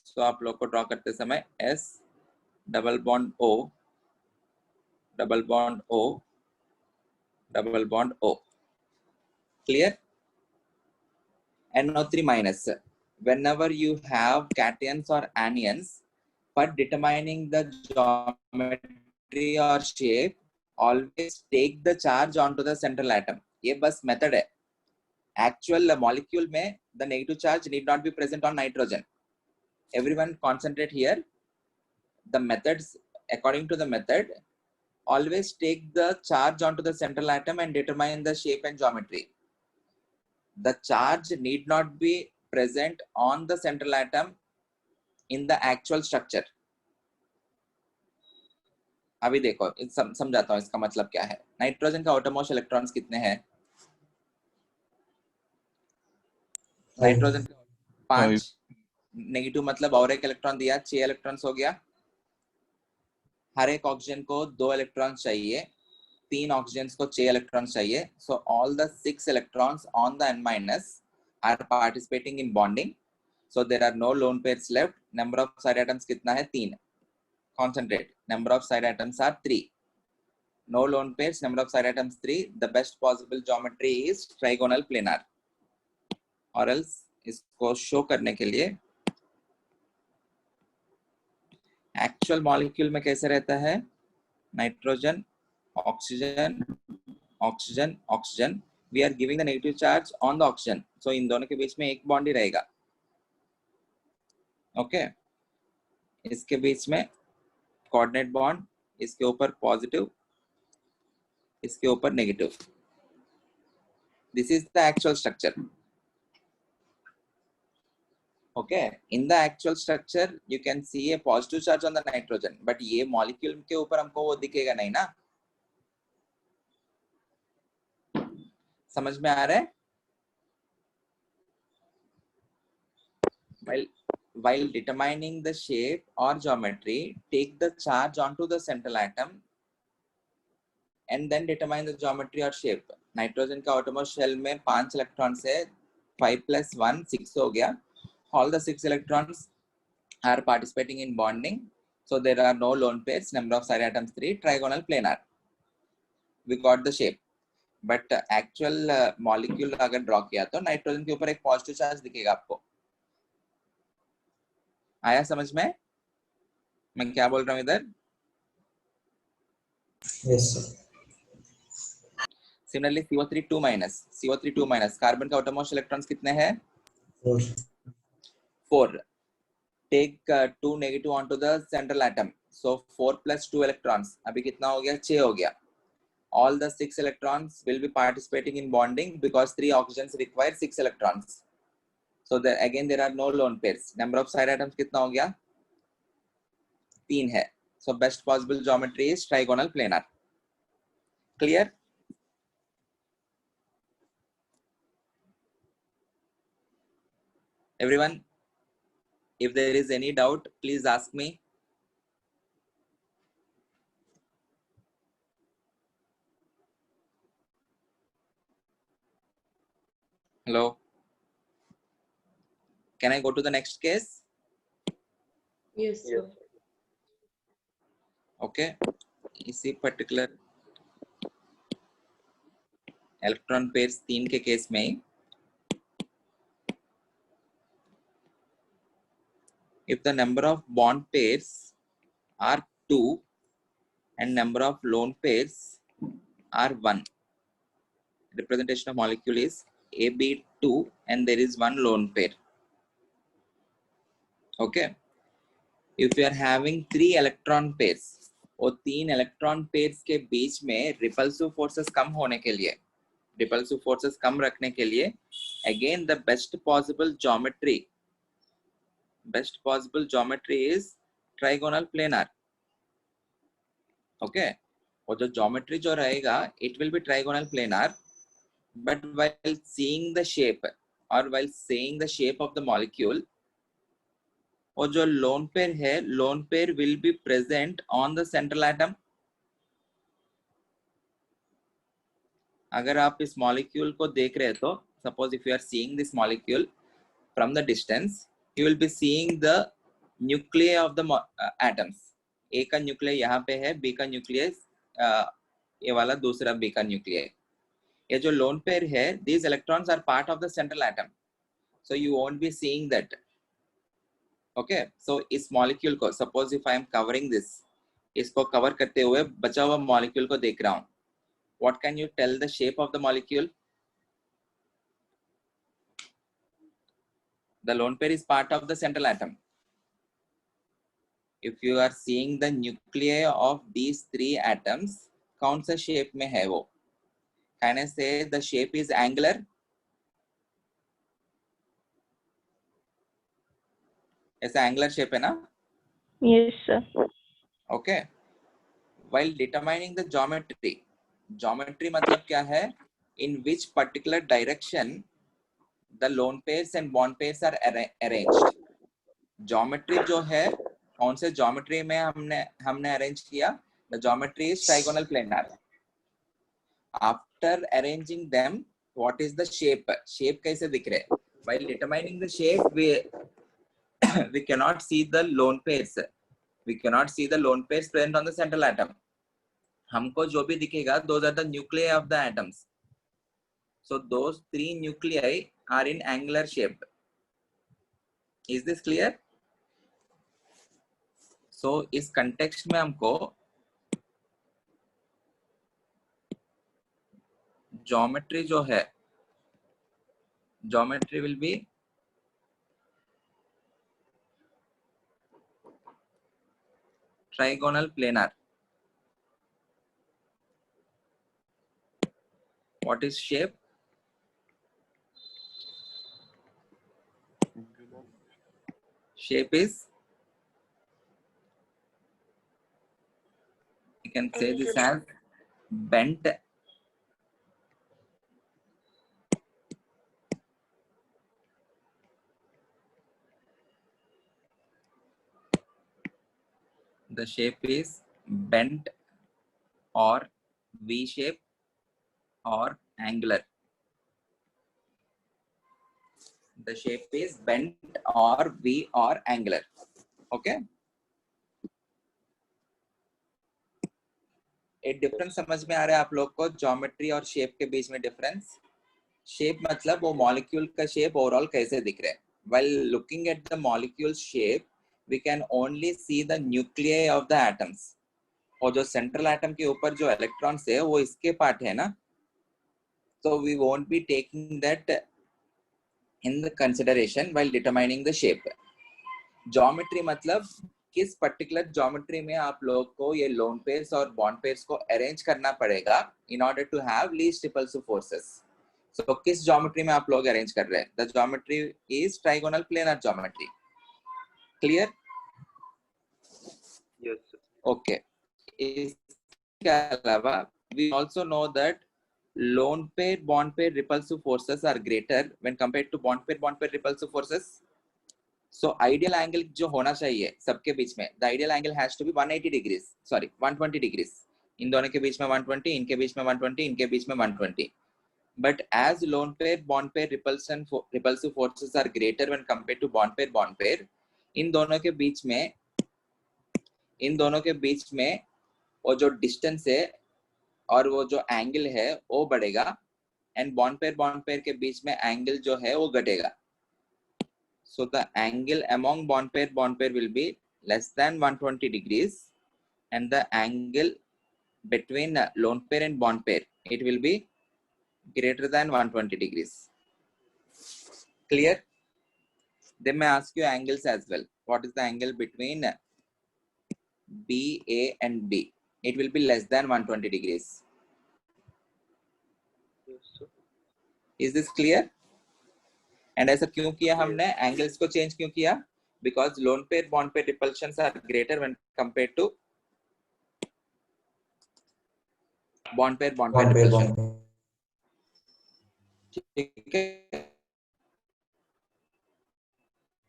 [SPEAKER 1] So आप लोग को ड्रॉ करते समय S double bond O double bond O double bond O. Clear? NO3 minus. Whenever you have cations or anions, for determining the geometry or shape, always take the charge onto the central atom. ये बस method है. Actual molecule में the negative charge need not be present on nitrogen. Everyone concentrate here. The methods, according to the method, always take the charge onto the central atom and determine the shape and geometry. The charge need not be present on the central atom in the actual structure. अभी देखो समझाता हूँ इसका मतलब क्या है. Nitrogen का outermost electrons कितने हैं? नाइट्रोजन 5. नेगेटिव मतलब और एक इलेक्ट्रॉन दिया, 6 इलेक्ट्रॉन्स हो गया. हर एक ऑक्सीजन को 2 इलेक्ट्रॉन्स चाहिए, 3 ऑक्सीजन्स को 6 इलेक्ट्रॉन्स चाहिए. So all the 6 electrons on the n minus are participating in bonding. So there are no lone pairs left. Number of side atoms कितना है? 3. Concentrate. Number of side atoms are 3. No lone pairs. Number of side atoms 3. The best possible geometry is trigonal planar. Or else इसको show करने के लिए actual molecule में कैसे रहता है? Nitrogen, oxygen, oxygen, oxygen. We are giving the negative charge on the oxygen. So इन दोनों के बीच में एक बॉन्ड ही रहेगा. ओके. इसके बीच में कोऑर्डिनेट बॉन्ड, इसके ऊपर पॉजिटिव, इसके ऊपर negative. This is the actual structure. Okay, in the actual structure you can see a positive charge on the nitrogen, but ये molecule के ऊपर हमको वो दिखेगा नहीं ना. समझ में आ रहा है? while determining the shape or geometry, take the charge onto the central atom and then determine the geometry or shape. Nitrogen का outermost shell में 5 electrons है, 5 + 1 6 हो गया. All the 6 electrons are participating in bonding, so there are no lone pairs. Number of side atoms 3, trigonal planar. We got the shape. But actual molecule अगर draw किया तो nitrogen के ऊपर एक पॉजिटिव चार्ज दिखेगा आपको. आया समझ में मैं क्या बोल रहा हूँ इधर?
[SPEAKER 6] Yes, sir.
[SPEAKER 1] Similarly, CO3 2 minus. Carbon का outermost electrons कितने हैं?
[SPEAKER 6] 4.
[SPEAKER 1] 4. Take 2 negative onto the central atom. So 4 + 2 electrons. अभी कितना हो गया? 6 हो गया. All the 6 electrons will be participating in bonding because 3 oxygens require 6 electrons. So there again there are no lone pairs. Number of side atoms कितना हो गया? 3 है. So best possible geometry is trigonal planar. Clear? Everyone, if there is any doubt, please ask me. Hello. Can I go to the next case?
[SPEAKER 7] Yes, sir.
[SPEAKER 1] Okay. इसी particular electron pairs 3 के case में if the number of bond pairs are 2 and number of lone pairs are 1, representation of molecule is AB2 and there is one lone pair. Okay. If you are having 3 electron pairs और 3 electron pairs के बीच में repulsive forces कम होने के लिए, repulsive forces कम रखने के लिए, again the best possible geometry is trigonal planar. Okay. और जो geometry जो रहेगा, it will be trigonal planar, but while seeing the shape or while saying the shape of the molecule, और जो lone pair है, lone pair will be present on the central atom. अगर आप इस molecule को देख रहे तो, suppose if you are seeing this molecule from the distance, you will be seeing the nuclei of the atoms. A का nuclei यहाँ पे है, B का nuclei ये वाला दूसरा B का nuclei. ये जो lone pair है, these electrons are part of the central atom, so you won't be seeing that. Okay, so इस molecule को suppose if I am covering this, इसको cover करते हुए बचा हुआ molecule को देख रहा हूँ. What can you tell the shape of the molecule? The lone pair is part of the central atom. If you are seeing the nuclei of these 3 atoms, कौन सा shape में है वो? Can I say the shape is angular? ऐसा angular shape है ना?
[SPEAKER 5] Yes, sir.
[SPEAKER 1] Okay. While determining the geometry मतलब क्या है? In which particular direction the lone pairs and bond pairs are arranged. Geometry जो है, कौन से geometry में हमने arrange किया? The geometry is trigonal planar. After arranging them, what is the shape? Shape कैसे दिख रहे? While determining the shape, we cannot see the lone pairs. We cannot see the lone pairs present on the central atom. हमको जो भी दिखेगा, those are the nuclei of the atoms. So those 3 nuclei are in angular shape. Is this clear? So इस context में हमको geometry जो है, geometry will be trigonal planar. What is shape? Shape is, you can say this as bent the shape is bent or V shape or angular. The shape is bent or V or angular. Okay. एक difference समझ में आ रहा है आप लोग को geometry और shape के बीच में डिफरेंस? शेप मतलब वो मॉलिक्यूल का शेप ओवरऑल कैसे दिख रहा है. While looking at the molecule shape, we can only see the nuclei of the atoms. और जो सेंट्रल एटम के ऊपर जो इलेक्ट्रॉन्स है वो इसके पार्ट है ना, so we won't be taking that in the consideration while determining the shape. Geometry मतलब किस पर्टिकुलर ज्योमेट्री में आप लोग को ये लोन पेयर्स और बॉन्ड पेयर्स को अरेंज करना पड़ेगा in order to have least repulsive forces. So किस ज्योमेट्री में आप लोग अरेंज कर रहे हैं? The geometry is trigonal planar geometry. Clear?
[SPEAKER 4] Yes, sir.
[SPEAKER 1] Okay. इसके अलावा we also know that lone pair bond pair repulsive forces are greater when compared to bond pair repulsive forces. So ideal angle जो होना चाहिए सबके बीच में, the ideal angle has to be 180 degrees, sorry 120 degrees. इन दोनों के बीच में 120, इनके बीच में 120, इनके बीच में 120. But as lone pair bond pair repulsive forces are greater when compared to bond pair, इन दोनों के बीच में वो जो डिस्टेंस है और वो जो एंगल है वो बढ़ेगा, एंड बॉन्ड पेयर के बीच में एंगल जो है वो घटेगा. So the angle among bond pair will be less than 120 degrees, and the angle between lone pair and bond pair, it will be greater than 120 degrees. Clear? Then may ask you angles as well. What is the angle between B, A and B? It will be less than 120 degrees.
[SPEAKER 4] Yes, sir.
[SPEAKER 1] Is this clear? And ऐसा क्यों किया हमने? Angles को change क्यों किया? Because lone pair bond pair repulsions are greater when compared to bond pair repulsion. ठीक है,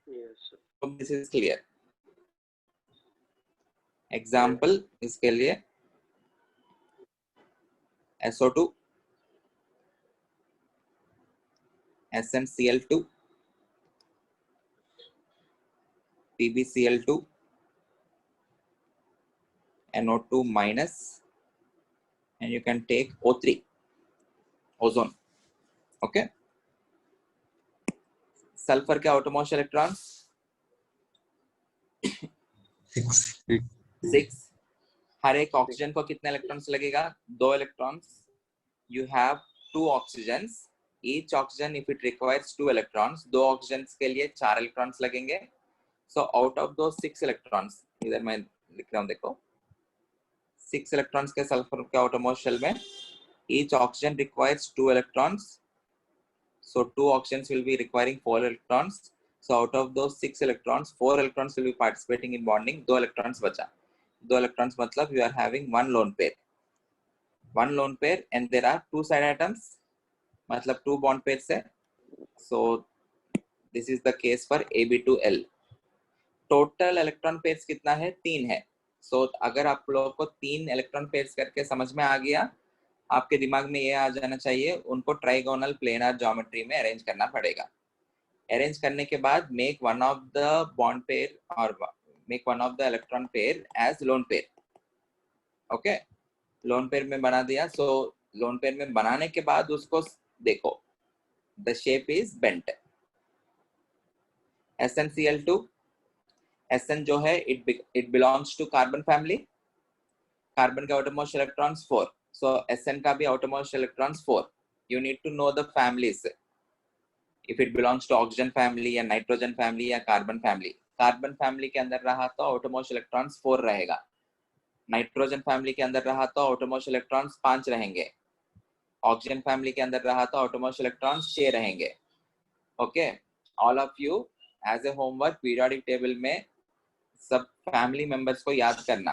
[SPEAKER 4] Yes, sir.
[SPEAKER 1] तो दिस इज क्लियर. एग्जांपल इसके लिए SO2, SnCl2, PbCl2, NO2 minus, and you can take O3, ozone. Okay. Sulphur के outermost electrons 6. हर एक oxygen को कितने electrons लगेगा? 2 electrons. You have 2 oxygens. Each oxygen, if it requires 2 electrons, 2 oxygens के लिए 4 electrons लगेंगे. So out of those 6 electrons, इधर मैं लिख रहा हूँ देखो, 6 electrons के सल्फर के outermost shell में, each oxygen requires 2 electrons. So 2 oxygens will be requiring 4 electrons. So out of those 6 electrons, 4 electrons will be participating in bonding. 2 electrons बचा. 2 electrons मतलब you are having 1 lone pair. 1 lone pair and there are 2 side atoms, मतलब 2 bond pairs है. So this is the case for AB2L. Total electron pairs कितना है? 3 है. So अगर आप लोगों को 3 इलेक्ट्रॉन पेयर्स करके समझ में आ गया, आपके दिमाग में ये आ जाना चाहिए उनको ट्राइगोनल प्लेनर ज्योमेट्री में अरेंज करना पड़ेगा. अरेंज करने के बाद make one of the bond pair और make one of the electron pair as lone pair. Okay, lone pair में बना दिया. सो लोन पेयर में बनाने के बाद उसको देखो, the shape is bent. SnCl2, Sn जो है it belongs to carbon family. Carbon का outermost electrons 4. So Sn का भी outermost electrons 4. You need to know the families. If it belongs to oxygen family या nitrogen family या carbon family. Carbon family के अंदर रहा तो outermost electrons 4 रहेगा. नाइट्रोजन फैमिली के अंदर रहा तो outermost electrons 5 रहेंगे. ऑक्सीजन फैमिली के अंदर रहा तो outermost electrons 6 रहेंगे. Okay, all of you as a homework periodic table में सब फैमिली मेंबर्स को याद करना.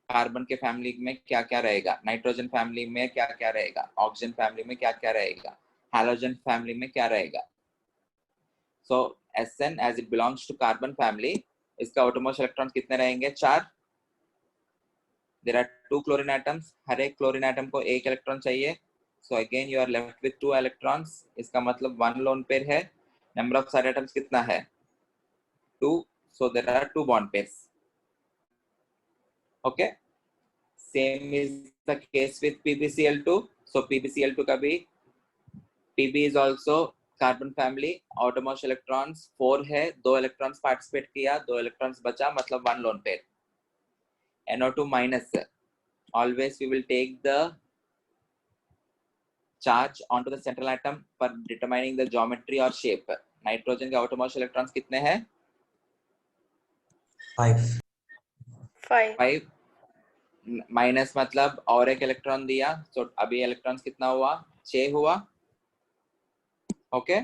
[SPEAKER 1] कार्बन के फैमिली में क्या क्या रहेगा, नाइट्रोजन फैमिली में क्या क्या रहेगा, ऑक्सीजन फैमिली में क्या क्या रहेगा, हैलोजन फैमिली में क्या रहेगा. सो Sn as it belongs to carbon family, इसका outermost electrons कितने रहेंगे? 4. there are 2 chlorine atoms, हर एक chlorine atom को एक इलेक्ट्रॉन चाहिए, so again you are left with 2 electrons, इसका मतलब 1 lone pair है, number of side atoms कितना है 2, so there are 2 bond pairs. Okay, same is the case with PbCl2, so PbCl2 का भी Pb is also carbon family, outermost electrons 4 है, 2 electrons participate किया, 2 electrons बचा, मतलब 1 lone pair. NO2 minus, always we will take the charge onto the central atom for determining the geometry or shape. Nitrogen के outermost electrons कितने हैं
[SPEAKER 6] 5.
[SPEAKER 5] 5.
[SPEAKER 1] 5 minus मतलब और एक इलेक्ट्रॉन दिया, so अभी इलेक्ट्रॉन्स कितना हुआ 6 हुआ. ओके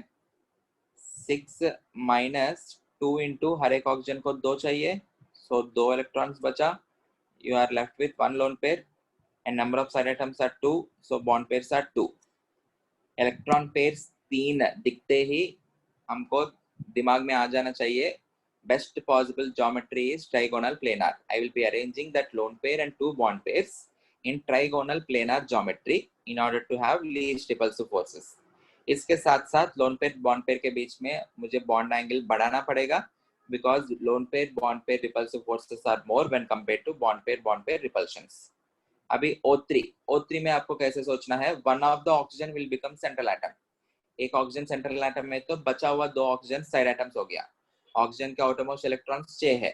[SPEAKER 1] 6 माइनस 2 इंटू हर एक ऑक्सीजन को 2 चाहिए, so 2 इलेक्ट्रॉन्स बचा, you are left with 1 lone pair and number of side atoms are 2, so bond pairs are 2. Electron pairs 3 दिखते ही हमको दिमाग में आ जाना चाहिए best possible geometry is trigonal planar. I will be arranging that lone pair and 2 bond pairs in trigonal planar geometry in order to have least repulsive forces. इसके साथ साथ loan pair bond pair के बीच में मुझे bond angle बढ़ाना पड़ेगा, because lone pair bond pair repulsive forces are more when compared to bond pair repulsions. अभी O3 में आपको कैसे सोचना है, one of the oxygen will become central atom. एक ऑक्सीजन सेंट्रल एटम में तो बचा हुआ 2 ऑक्सीजन साइड एटम्स हो गया. ऑक्सीजन के आउटरमोस्ट इलेक्ट्रॉन्स 6 है,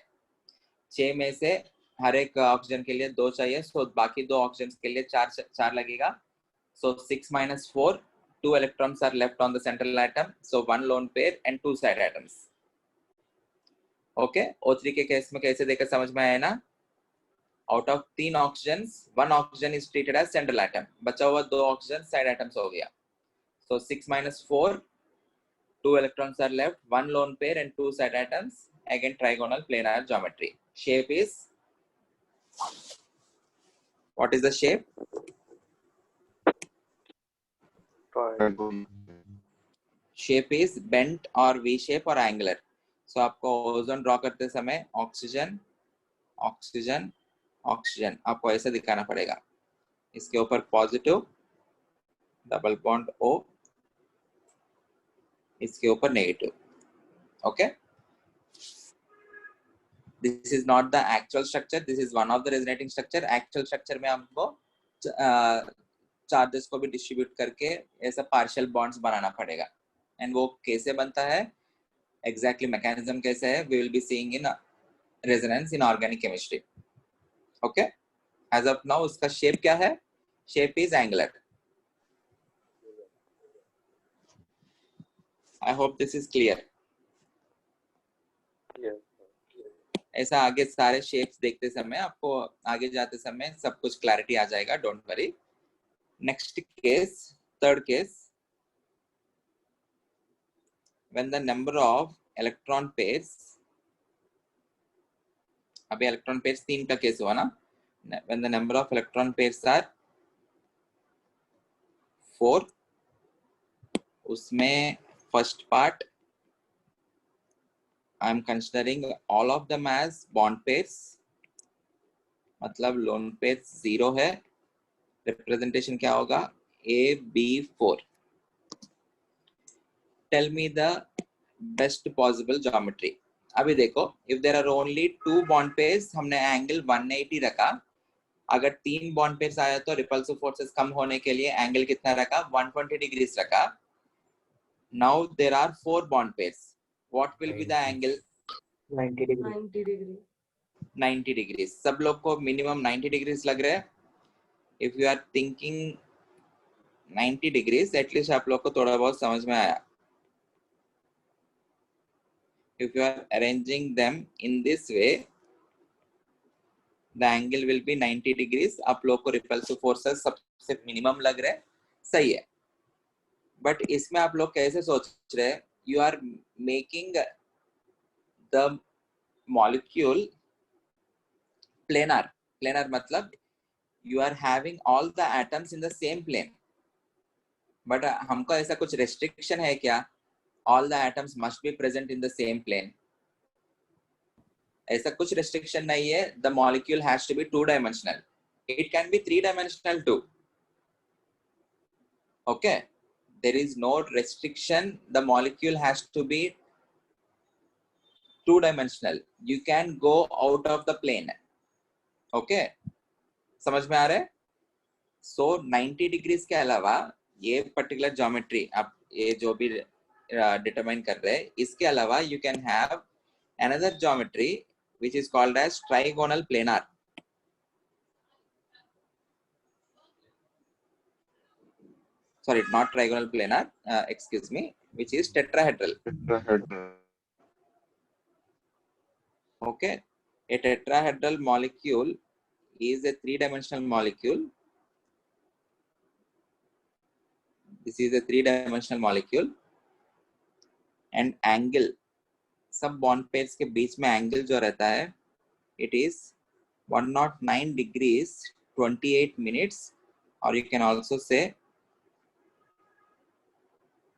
[SPEAKER 1] 6 में से हर एक ऑक्सीजन के लिए 2 चाहिए, सो बाकी 2 ऑक्सीजन के लिए 4 लगेगा. So 6 minus 4, 2 electrons are left on the central atom, so 1 lone pair and 2 side atoms. Okay, O3 के केस में कैसे देखकर समझ में आया ना, out of 3 oxygens 1 oxygen is treated as central atom, बचा हुआ 2 oxygen side atoms हो गया. So 6 minus 4, 2 electrons are left, 1 lone pair and 2 side atoms, again trigonal planar geometry. Shape is, what is the shape? Shape is bent or V shape or angular. So आपको ozone draw करते समय oxygen oxygen oxygen आपको ऐसे दिखाना पड़ेगा, इसके ऊपर positive double bond O, इसके ऊपर negative. Okay, this is not the actual structure, this is one of the resonating structure. Actual structure में हमको चार्जेस को भी डिस्ट्रीब्यूट करके ऐसा पार्शियल बॉन्ड्स बनाना पड़ेगा. एंड वो कैसे बनता है, एग्जैक्टली मैकेनिज्म कैसे है, we will be seeing in resonance in organic chemistry. Okay, as of now उसका शेप क्या है, shape is angular. I hope this is clear. ऐसा आगे सारे शेप्स देखते समय आपको आगे जाते समय सब कुछ क्लैरिटी आ जाएगा, don't worry. Next case, third case, when the number of electron pairs, अभी electron pairs 3 का केस हुआ ना, when the number of electron pairs are 4, उसमें first part I am considering all of them as bond pairs, मतलब lone pairs 0 है, representation क्या होगा AB4. Tell me the best possible geometry. अभी देखो, if there are only 2 bond pairs, हमने angle 180 रखा. अगर 3 बॉन्ड पेयर्स आया तो रिपल्सिव फोर्सेस कम होने के लिए एंगल कितना रखा, 120 डिग्रीज रखा. Now there are 4 bond pairs, what will be the angle,
[SPEAKER 6] 90 degree.
[SPEAKER 7] 90 degree.
[SPEAKER 1] 90 degrees. सब लोग को मिनिमम 90 डिग्रीज लग रहे हैं. If you are thinking 90 degrees, at least आप लोग को थोड़ा बहुत समझ में आया. If you are arranging them in this way, the angle will be 90 degrees. आप लोग को repulsive forces सबसे minimum लग रहे हैं, सही है. But इसमें आप लोग कैसे सोच रहे हैं, you are making the molecule planar. Planar मतलब you are having all the atoms in the same plane. But हमको ऐसा कुछ restriction है क्या, all the atoms must be present in the same plane? ऐसा कुछ restriction नहीं है. The molecule has to be 2 dimensional. It can be 3-dimensional too. Okay, there is no restriction. The molecule has to be 2-dimensional. You can go out of the plane. Okay, समझ में आ रहा है? So 90 degrees के अलावा ये particular geometry आप ये जो भी डिटरमाइन कर रहे हैं, इसके अलावा you can have another geometry which is called as trigonal planar. Sorry, not trigonal planar, excuse me, which is tetrahedral. Okay, a tetrahedral molecule is a 3-dimensional molecule. This is a 3-dimensional molecule, and angle सब bond pairs के बीच में angle जो रहता है, it is 109 degrees 28 minutes, or you can also say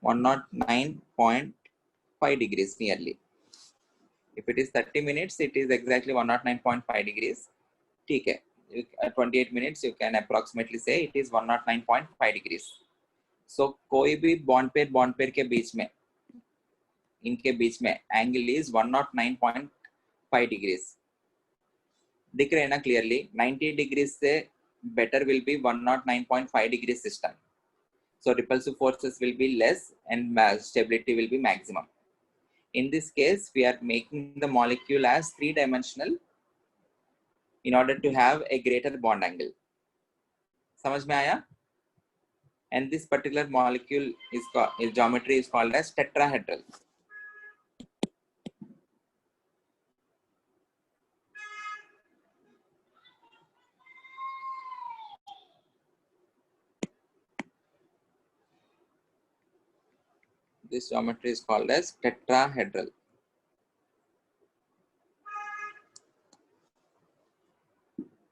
[SPEAKER 1] 109.5 degrees nearly. If it is 30 minutes, it is exactly 109.5 degrees. ठीक है, 28 minutes, you can approximately say it is 109.5 degrees. So कोई भी bond pair के बीच में, इनके बीच में angle is 109.5 degrees. दिख रहे हैं ना clearly? 90 degrees से better will be 109.5 degrees system. So repulsive forces will be less and stability will be maximum. In this case, we are making the molecule as 3-dimensional in order to have a greater bond angle. समझ में आया? And this particular molecule is geometry is called as tetrahedral. This geometry is called as tetrahedral.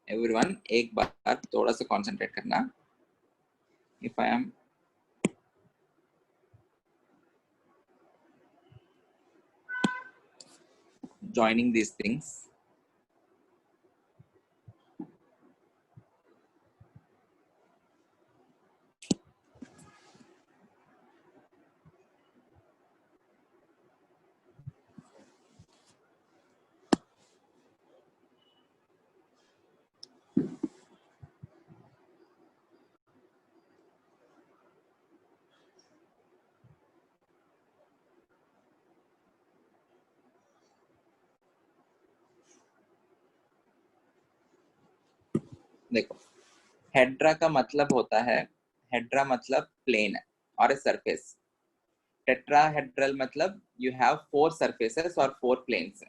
[SPEAKER 1] Everyone, एक बार थोड़ा सा concentrate करना. If I am joining these things, देखो, Hedra का मतलब होता है, हेड्रा मतलब प्लेन और सरफेस. टेट्राहेड्रल मतलब यू हैव 4 सरफेसेस और 4 प्लेन्स.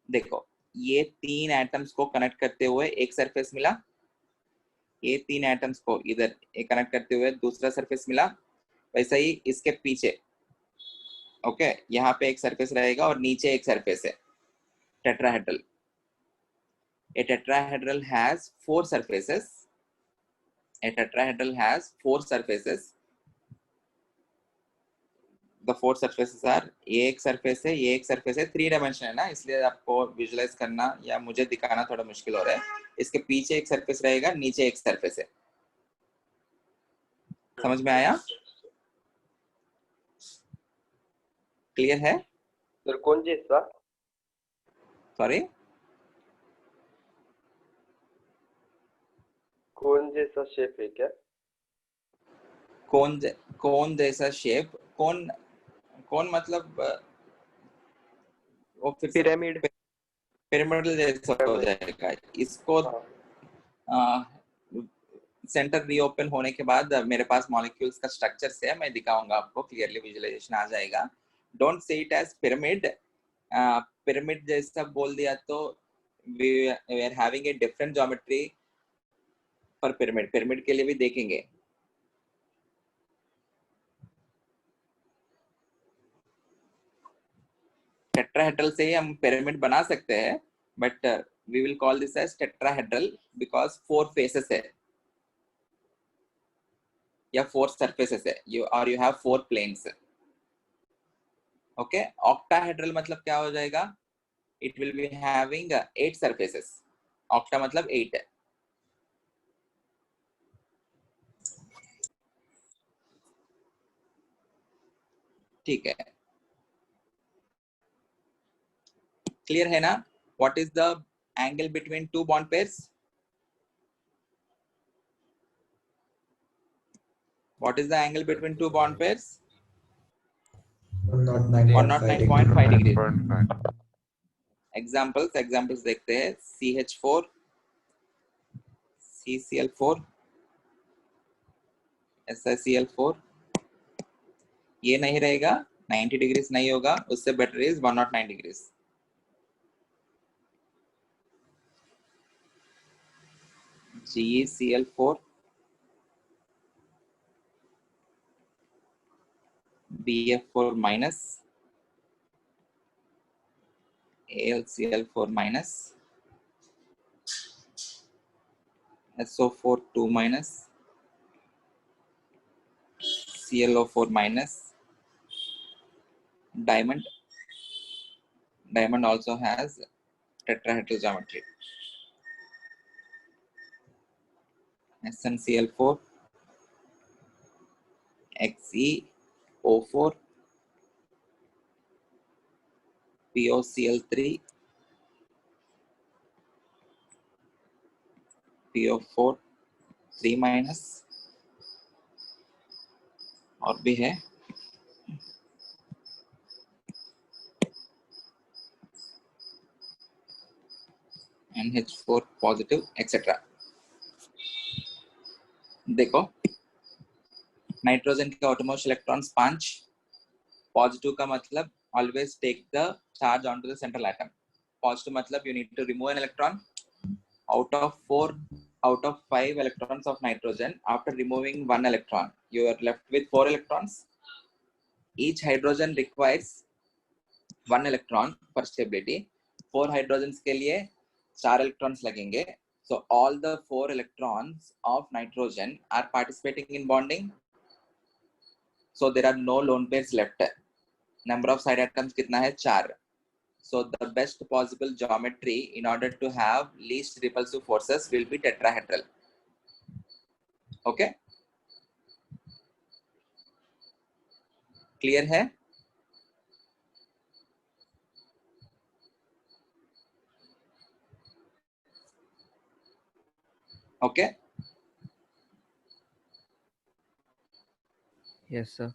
[SPEAKER 1] देखो, ये 3 एटम्स को कनेक्ट करते हुए एक सरफेस मिला, ये 3 एटम्स को इधर एक कनेक्ट करते हुए दूसरा सरफेस मिला. वैसा ही इसके पीछे, ओके, यहाँ पे एक सरफेस रहेगा और नीचे एक सरफेस है. Tetrahedral. A tetrahedral has 4 surfaces. A tetrahedral has 4 surfaces. The 4 surfaces are, ये एक सरफेस है, ये एक सरफेस है, 3 डायमेंशन है ना, इसलिए आपको विजुलाइज करना या मुझे दिखाना थोड़ा मुश्किल हो रहा है. इसके पीछे एक सरफेस रहेगा, नीचे एक सरफेस है. समझ में आया? क्लियर है?
[SPEAKER 4] सर कौन जैसा?
[SPEAKER 1] सॉरी,
[SPEAKER 4] कौन जैसा शेप है क्या?
[SPEAKER 1] कौन जैसा शेप? कौन मतलब वो फिर
[SPEAKER 4] पिरामिड.
[SPEAKER 1] पिरामिडल जैसा हो जाएगा. इसको सेंटर रीओपन होने के बाद मेरे पास मॉलिक्यूल्स का स्ट्रक्चर है, मैं दिखाऊंगा आपको, क्लियरली विजुअलाइजेशन आ जाएगा. Don't say it age pyramid. Pyramid जैसा बोल दिया तो we are having a different geometry for pyramid. Pyramid के लिए भी देखेंगे. टेट्राहेड्रल से ही हम पिरामिड बना सकते हैं, but we will call this as tetrahedral because 4 faces है या 4 सरफेसेस है, you have 4 planes. Okay, octahedral मतलब क्या हो जाएगा? It will be having 8 surfaces. Octa मतलब 8 है. ठीक है, क्लियर है ना? What is the angle between two bond pairs? What is the angle between two bond pairs? 109.5 degree.
[SPEAKER 2] 109.5.
[SPEAKER 1] Examples देखते हैं. CH4, CCl4, SiCl4. ये नहीं रहेगा, 90 डिग्रीज नहीं होगा, उससे better is 109 degrees. GeCl4, BF4 minus, AlCl4 minus, SO4 2 minus, ClO4 minus. Diamond also has tetrahedral geometry. SnCl4, XeO4, POCl3, PO4 3 minus, और भी है. NH4 positive etcetera. देखो, नाइट्रोजन के outermost इलेक्ट्रॉन्स 5. पॉजिटिव का मतलब always take the charge onto the central atom. Positive मतलब you need to remove an electron. Out of 5 electrons of nitrogen, after removing 1 electron, you are left with 4 electrons. Each hydrogen requires 1 electron for stability. 4 hydrogens के लिए 4 electrons लगेंगे. So all the 4 electrons of nitrogen are participating in bonding. So there are no lone pairs left. Number of side atoms कितना है? 4. So the best possible geometry in order to have least repulsive forces will be tetrahedral. Okay? Clear है? Okay?
[SPEAKER 3] Yes, sir.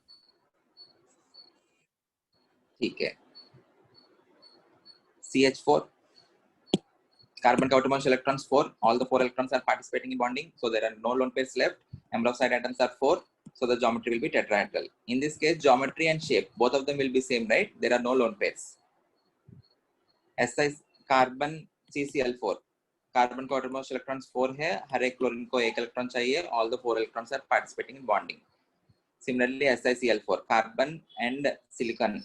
[SPEAKER 1] ठीक है. CH4, carbon का outermost electrons 4. All the 4 electrons are participating in bonding. So there are no lone pairs left. Number of side atoms are 4. So the geometry will be tetrahedral. In this case, geometry and shape, both of them will be same, right? There are no lone pairs. SI carbon CCl4. Carbon का outermost electrons 4 है. हर एक chlorine को 1 electron चाहिए. All the 4 electrons are participating in bonding. Similarly, SiCl4, carbon and silicon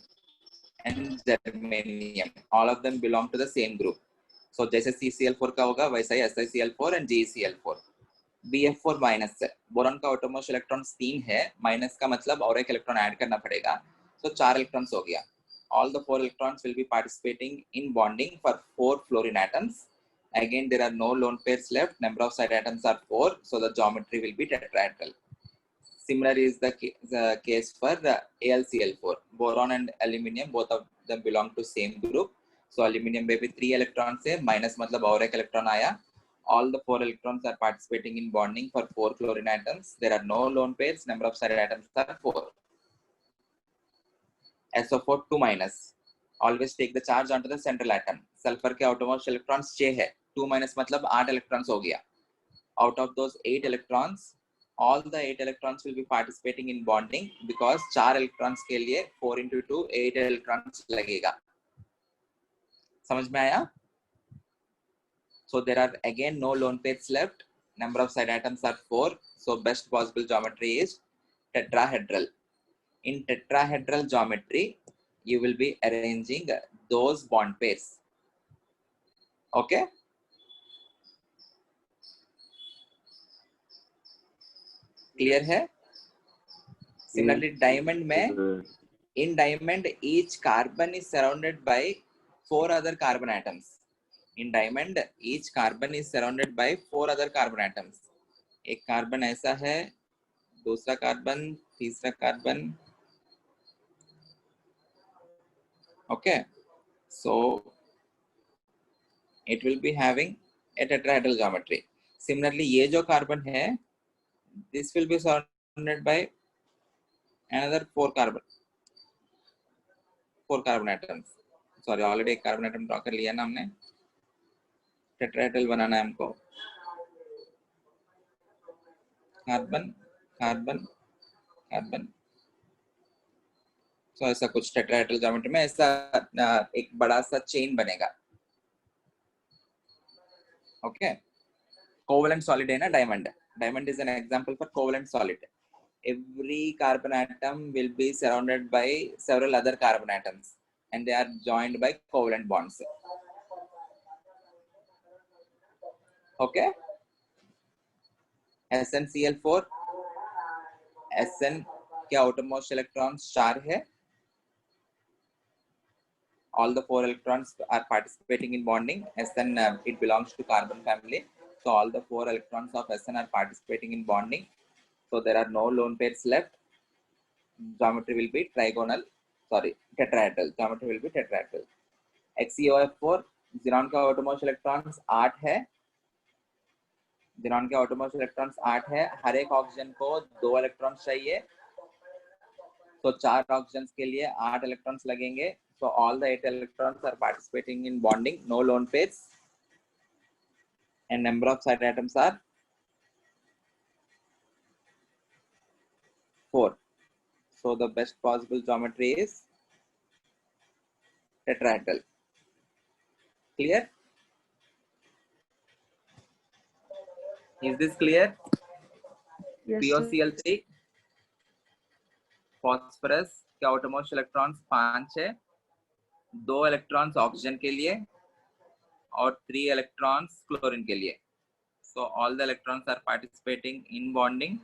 [SPEAKER 1] and germanium, all of them belong to the same group. So जैसे CCl4 का होगा वैसा ही SiCl4 and GeCl4. BF4 minus है. Boron का outermost electrons 3 है. Minus का मतलब और एक इलेक्ट्रॉन ऐड करना पड़ेगा. So 4 electrons हो गया. All the 4 electrons will be participating in bonding for 4 fluorine atoms. Again, there are no lone pairs left. Number of side atoms are 4. So the geometry will be tetrahedral. Similar is the case for AlCl4. Boron and aluminium, both of them belong to same group. So aluminium में भी 3 electrons है. Minus मतलब और एक electron आया. All the 4 electrons are participating in bonding for 4 fluorine atoms. There are no lone pairs. Number of side atoms are 4. SO4 2 minus. Always take the charge onto the central atom. Sulfur के outermost electrons 6 है. 2 minus मतलब 8 electrons हो गया. Out of those 8 electrons, all the 8 electrons will be participating in bonding because 4 electrons के लिए 4 into 2 8 electrons लगेगा. समझ में आया? So there are again no lone pairs left. Number of side atoms are 4. So best possible geometry is tetrahedral. In tetrahedral geometry, you will be arranging those bond pairs. Okay? Clear है? Similarly, diamond में, in diamond, each carbon is surrounded by 4 other carbon atoms. In diamond, each carbon is surrounded by 4 other carbon atoms. एक carbon ऐसा है, दूसरा carbon, तीसरा carbon, Okay, so it will be having a tetrahedral geometry. Similarly, ये जो carbon है, this will be surrounded by another four carbon atoms. Sorry, already एक carbon atom draw कर लिया ना हमने. टेट्राहेड्रल बनाना है हमको. Carbon carbon carbon. तो ऐसा कुछ टेट्राहेड्रल ज्योमेट्री में ऐसा एक बड़ा सा चेन बनेगा. ओके, कोवेलेंट सॉलिड है ना diamond. Diamond is an example for covalent solid. Every carbon atom will be surrounded by several other carbon atoms and they are joined by covalent bonds. Okay, SnCl4, Sn के outermost electrons 4 है. All the 4 electrons are participating in bonding. Sn it belongs to carbon family, so all the 4 electrons of Sn are participating in bonding. So there are no lone pairs left. Geometry will be tetrahedral. Geometry will be tetrahedral. XeOF4, xenon का outermost electrons 8 है. xenon के outermost electrons 8 है. हर एक oxygen को 2 electrons चाहिए. तो 4 oxygen के लिए 8 electrons लगेंगे. So all the 8 electrons are participating in bonding. No lone pairs. And number of side atoms are 4. So the best possible geometry is tetrahedral. Clear? Is this clear?
[SPEAKER 7] Yes, sir.
[SPEAKER 1] POCl3, phosphorus के outermost electrons 5 है. 2 electrons oxygen के लिए और 3 electrons chlorine के लिए. So all the electrons are participating in bonding.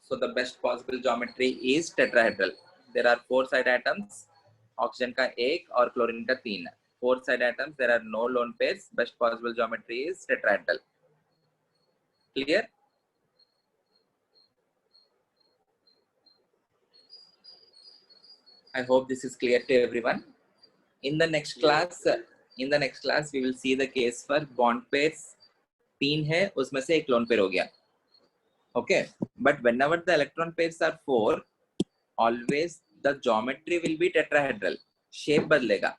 [SPEAKER 1] So the best possible geometry is tetrahedral. There are 4 side atoms. Oxygen का 1 और chlorine का 3. 4 side atoms. There are no lone pairs. Best possible geometry is tetrahedral. Clear? I hope this is clear to everyone. In the next class, we will see the case for bond pairs. 3 है, उसमें से एक lone pair हो गया. Okay, but whenever the electron pairs are 4, always the geometry will be tetrahedral. Shape बदलेगा.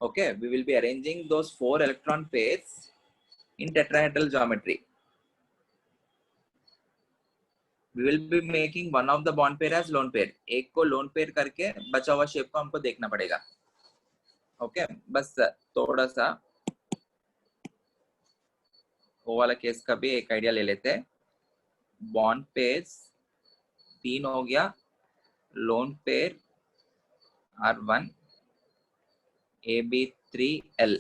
[SPEAKER 1] Okay, we will be arranging those 4 electron pairs in tetrahedral geometry. We will be making one of the bond pair as lone pair. एक को lone pair करके बचा हुआ shape को हमको देखना पड़ेगा. Okay, बस थोड़ा सा वो वाला केस का भी एक आइडिया ले लेते हैं. बॉन्ड पेयर्स 3 हो गया. Lone pair R1 AB3L.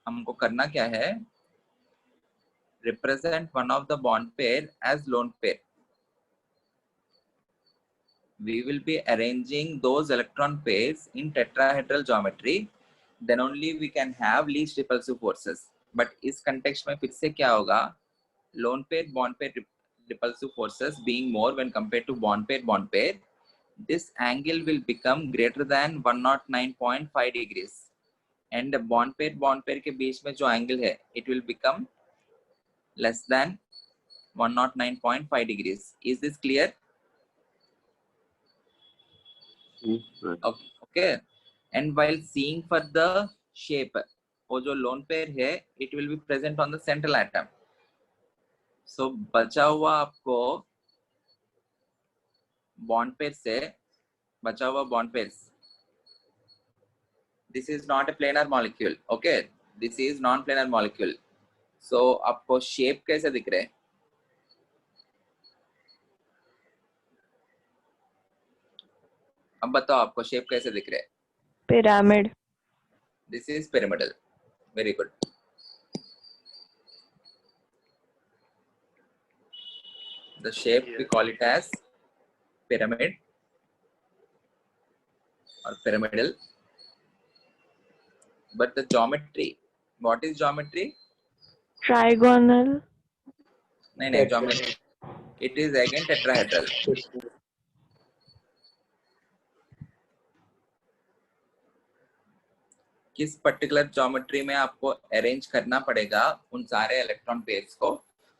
[SPEAKER 1] हमको करना क्या है? Represent one of the bond pair as lone pair. We will be arranging those electron pairs in tetrahedral geometry. Then only we can have least repulsive forces. But इस context में फिर से क्या होगा? Lone pair bond pair repulsive forces being more when compared to bond pair, this angle will become greater than 109.5 degrees. And the bond pair के बीच में जो angle है, it will become less than 109.5 degrees. Is this clear? Okay. And while seeing for the shape, वो जो lone pair है, it will be present on the central atom. So बचा हुआ आपको bond pair से बचा हुआ bond pairs. This is not a planar molecule. Okay, this is non-planar molecule. So आपको shape कैसे दिख रहे हैं? अब बताओ आपको shape कैसे दिख रहे हैं?
[SPEAKER 5] Pyramid.
[SPEAKER 1] This is pyramidal. Very good. The shape we call it as pyramid or pyramidal. But the geometry, what is geometry?
[SPEAKER 5] Trigonal.
[SPEAKER 1] No, geometry. It is again tetrahedral. किस पर्टिकुलर ज्योमेट्री में आपको arrange करना पड़ेगा उन सारे electron pairs को,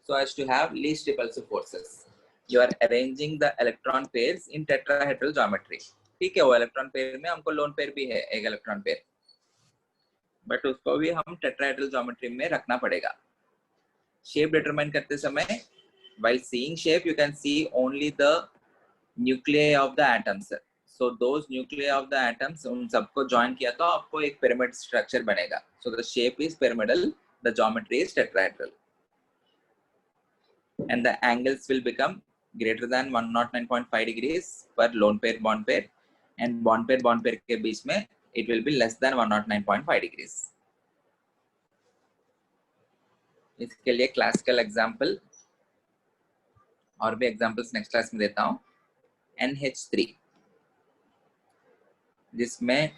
[SPEAKER 1] so as to have least repulsive forces. You are arranging the electron pairs in tetrahedral geometry. ठीक है, वो इलेक्ट्रॉन पेयर में हमको लोन पेयर भी है एक इलेक्ट्रॉन पेयर, बट उसको भी हम टेट्राहेड्रल ज्योमेट्री में रखना पड़ेगा. शेप डिटरमाइन करते समय, while seeing shape you can see only the nuclei of the atoms. So those nuclei of the atoms, उन सबको join किया तो आपको एक pyramid structure बनेगा. So the shape is pyramidal, the geometry is tetrahedral, and the angles will become greater than 109.5 degrees per lone pair bond pair, and bond pair के बीच में it will be less than 109.5 degrees. इसके लिए classical example और भी examples next class में देता हूँ. NH3 जिसमें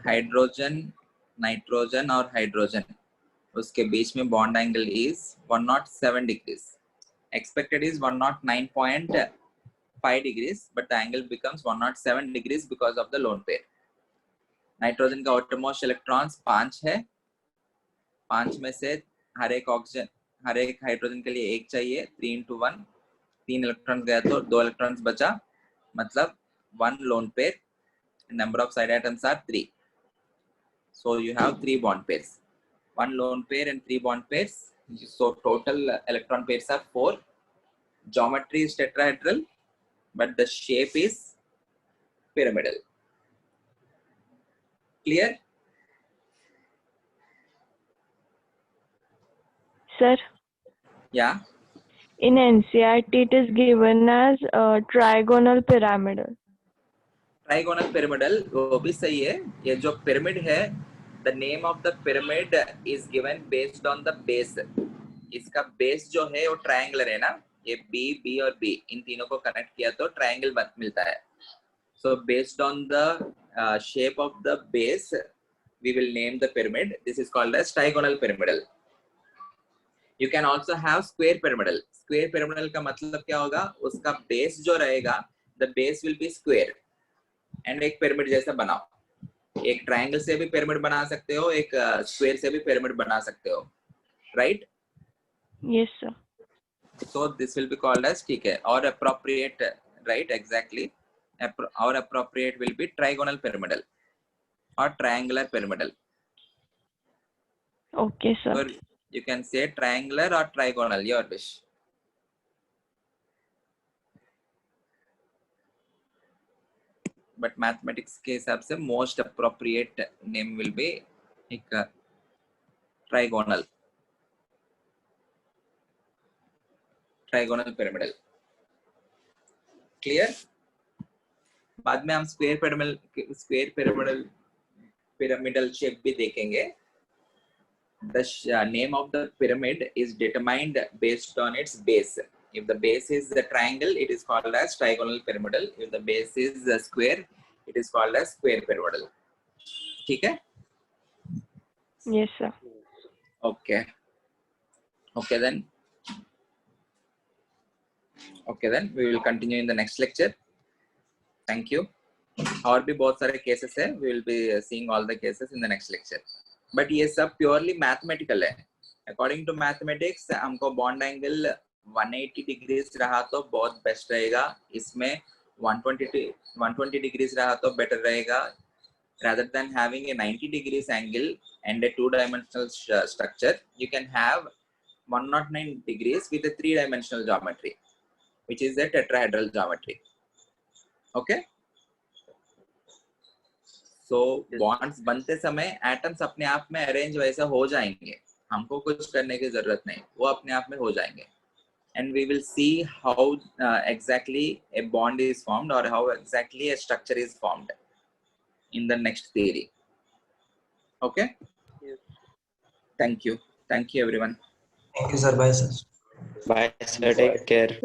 [SPEAKER 1] हाइड्रोजन, नाइट्रोजन और हाइड्रोजन, उसके बीच में bond angle is 107 degrees. Expected is 109.5 degrees, but the angle becomes 107 degrees because of the lone pair. Nitrogen का आउटरमोस्ट इलेक्ट्रॉन्स 5 है. 5 में से हर एक हाइड्रोजन के लिए 1 चाहिए. 3 into 1, 3 इलेक्ट्रॉन गया तो 2 इलेक्ट्रॉन्स बचा, मतलब 1 lone pair. Number of side atoms are 3. So you have 3 bond pairs, 1 lone pair and 3 bond pairs. So total electron pairs are 4. Geometry is tetrahedral, but the shape is pyramidal. Clear?
[SPEAKER 5] Sir,
[SPEAKER 1] Yeah.
[SPEAKER 5] in NCERT it is given as trigonal pyramidal.
[SPEAKER 1] Trigonal pyramidal वो भी सही है. ये जो pyramid है, the name of the pyramid is given based on the base. इसका base जो है वो ट्रायंगुलर है ना, ये बी और बी इन तीनों को कनेक्ट किया तो ट्रायंगल मिलता है. So based on the shape of the base we will name the pyramid. This is called as trigonal pyramidal. You can also have square pyramidal. Square pyramidal का मतलब क्या होगा, उसका बेस जो रहेगा, the base will be square and एक pyramid जैसा बनाओ. एक ट्रायंगल से भी पिरामिड बना सकते हो, एक स्क्वायर से भी पिरामिड बना सकते हो, right?
[SPEAKER 5] Yes, sir.
[SPEAKER 1] So this will be called as, ठीक है, or appropriate, right? Exactly. Or appropriate will be trigonal pyramidal or triangular pyramidal.
[SPEAKER 5] Okay, sir.
[SPEAKER 1] So you can say triangular or trigonal, your wish. But mathematics के हिसाब से most appropriate name will be एक trigonal pyramidal. Clear? बाद में हम square pyramidal shape भी देखेंगे. The name of the pyramid is determined based on its base. If the base is the triangle, it is called as trigonal pyramidal. If the base is the square, it is called as square pyramidal. ठीक है?
[SPEAKER 5] Yes, sir.
[SPEAKER 1] Okay. Okay then. Okay then. We will continue in the next lecture. Thank you. और भी बहुत सारे cases है. We will be seeing all the cases in the next lecture. But ये सब purely mathematical है. According to mathematics, हमको bond angle 180 degrees रहा तो बहुत बेस्ट रहेगा. इसमें 120 डिग्रीज रहा तो बेटर रहेगा. Rather than having a 90 degrees angle and a 2-dimensional structure, you can have 109 degrees with a 3-dimensional geometry, which is a tetrahedral geometry. Okay? So bonds बनते समय atoms अपने आप में arrange वैसा हो जाएंगे. हमको कुछ करने की जरूरत नहीं, वो अपने आप में हो जाएंगे. And we will see how exactly a bond is formed or how exactly a structure is formed in the next theory. Okay?
[SPEAKER 4] Yes.
[SPEAKER 1] Thank you. Thank you, everyone.
[SPEAKER 6] Thank you, sir. Bye, sir.
[SPEAKER 3] Bye, sir. Take care.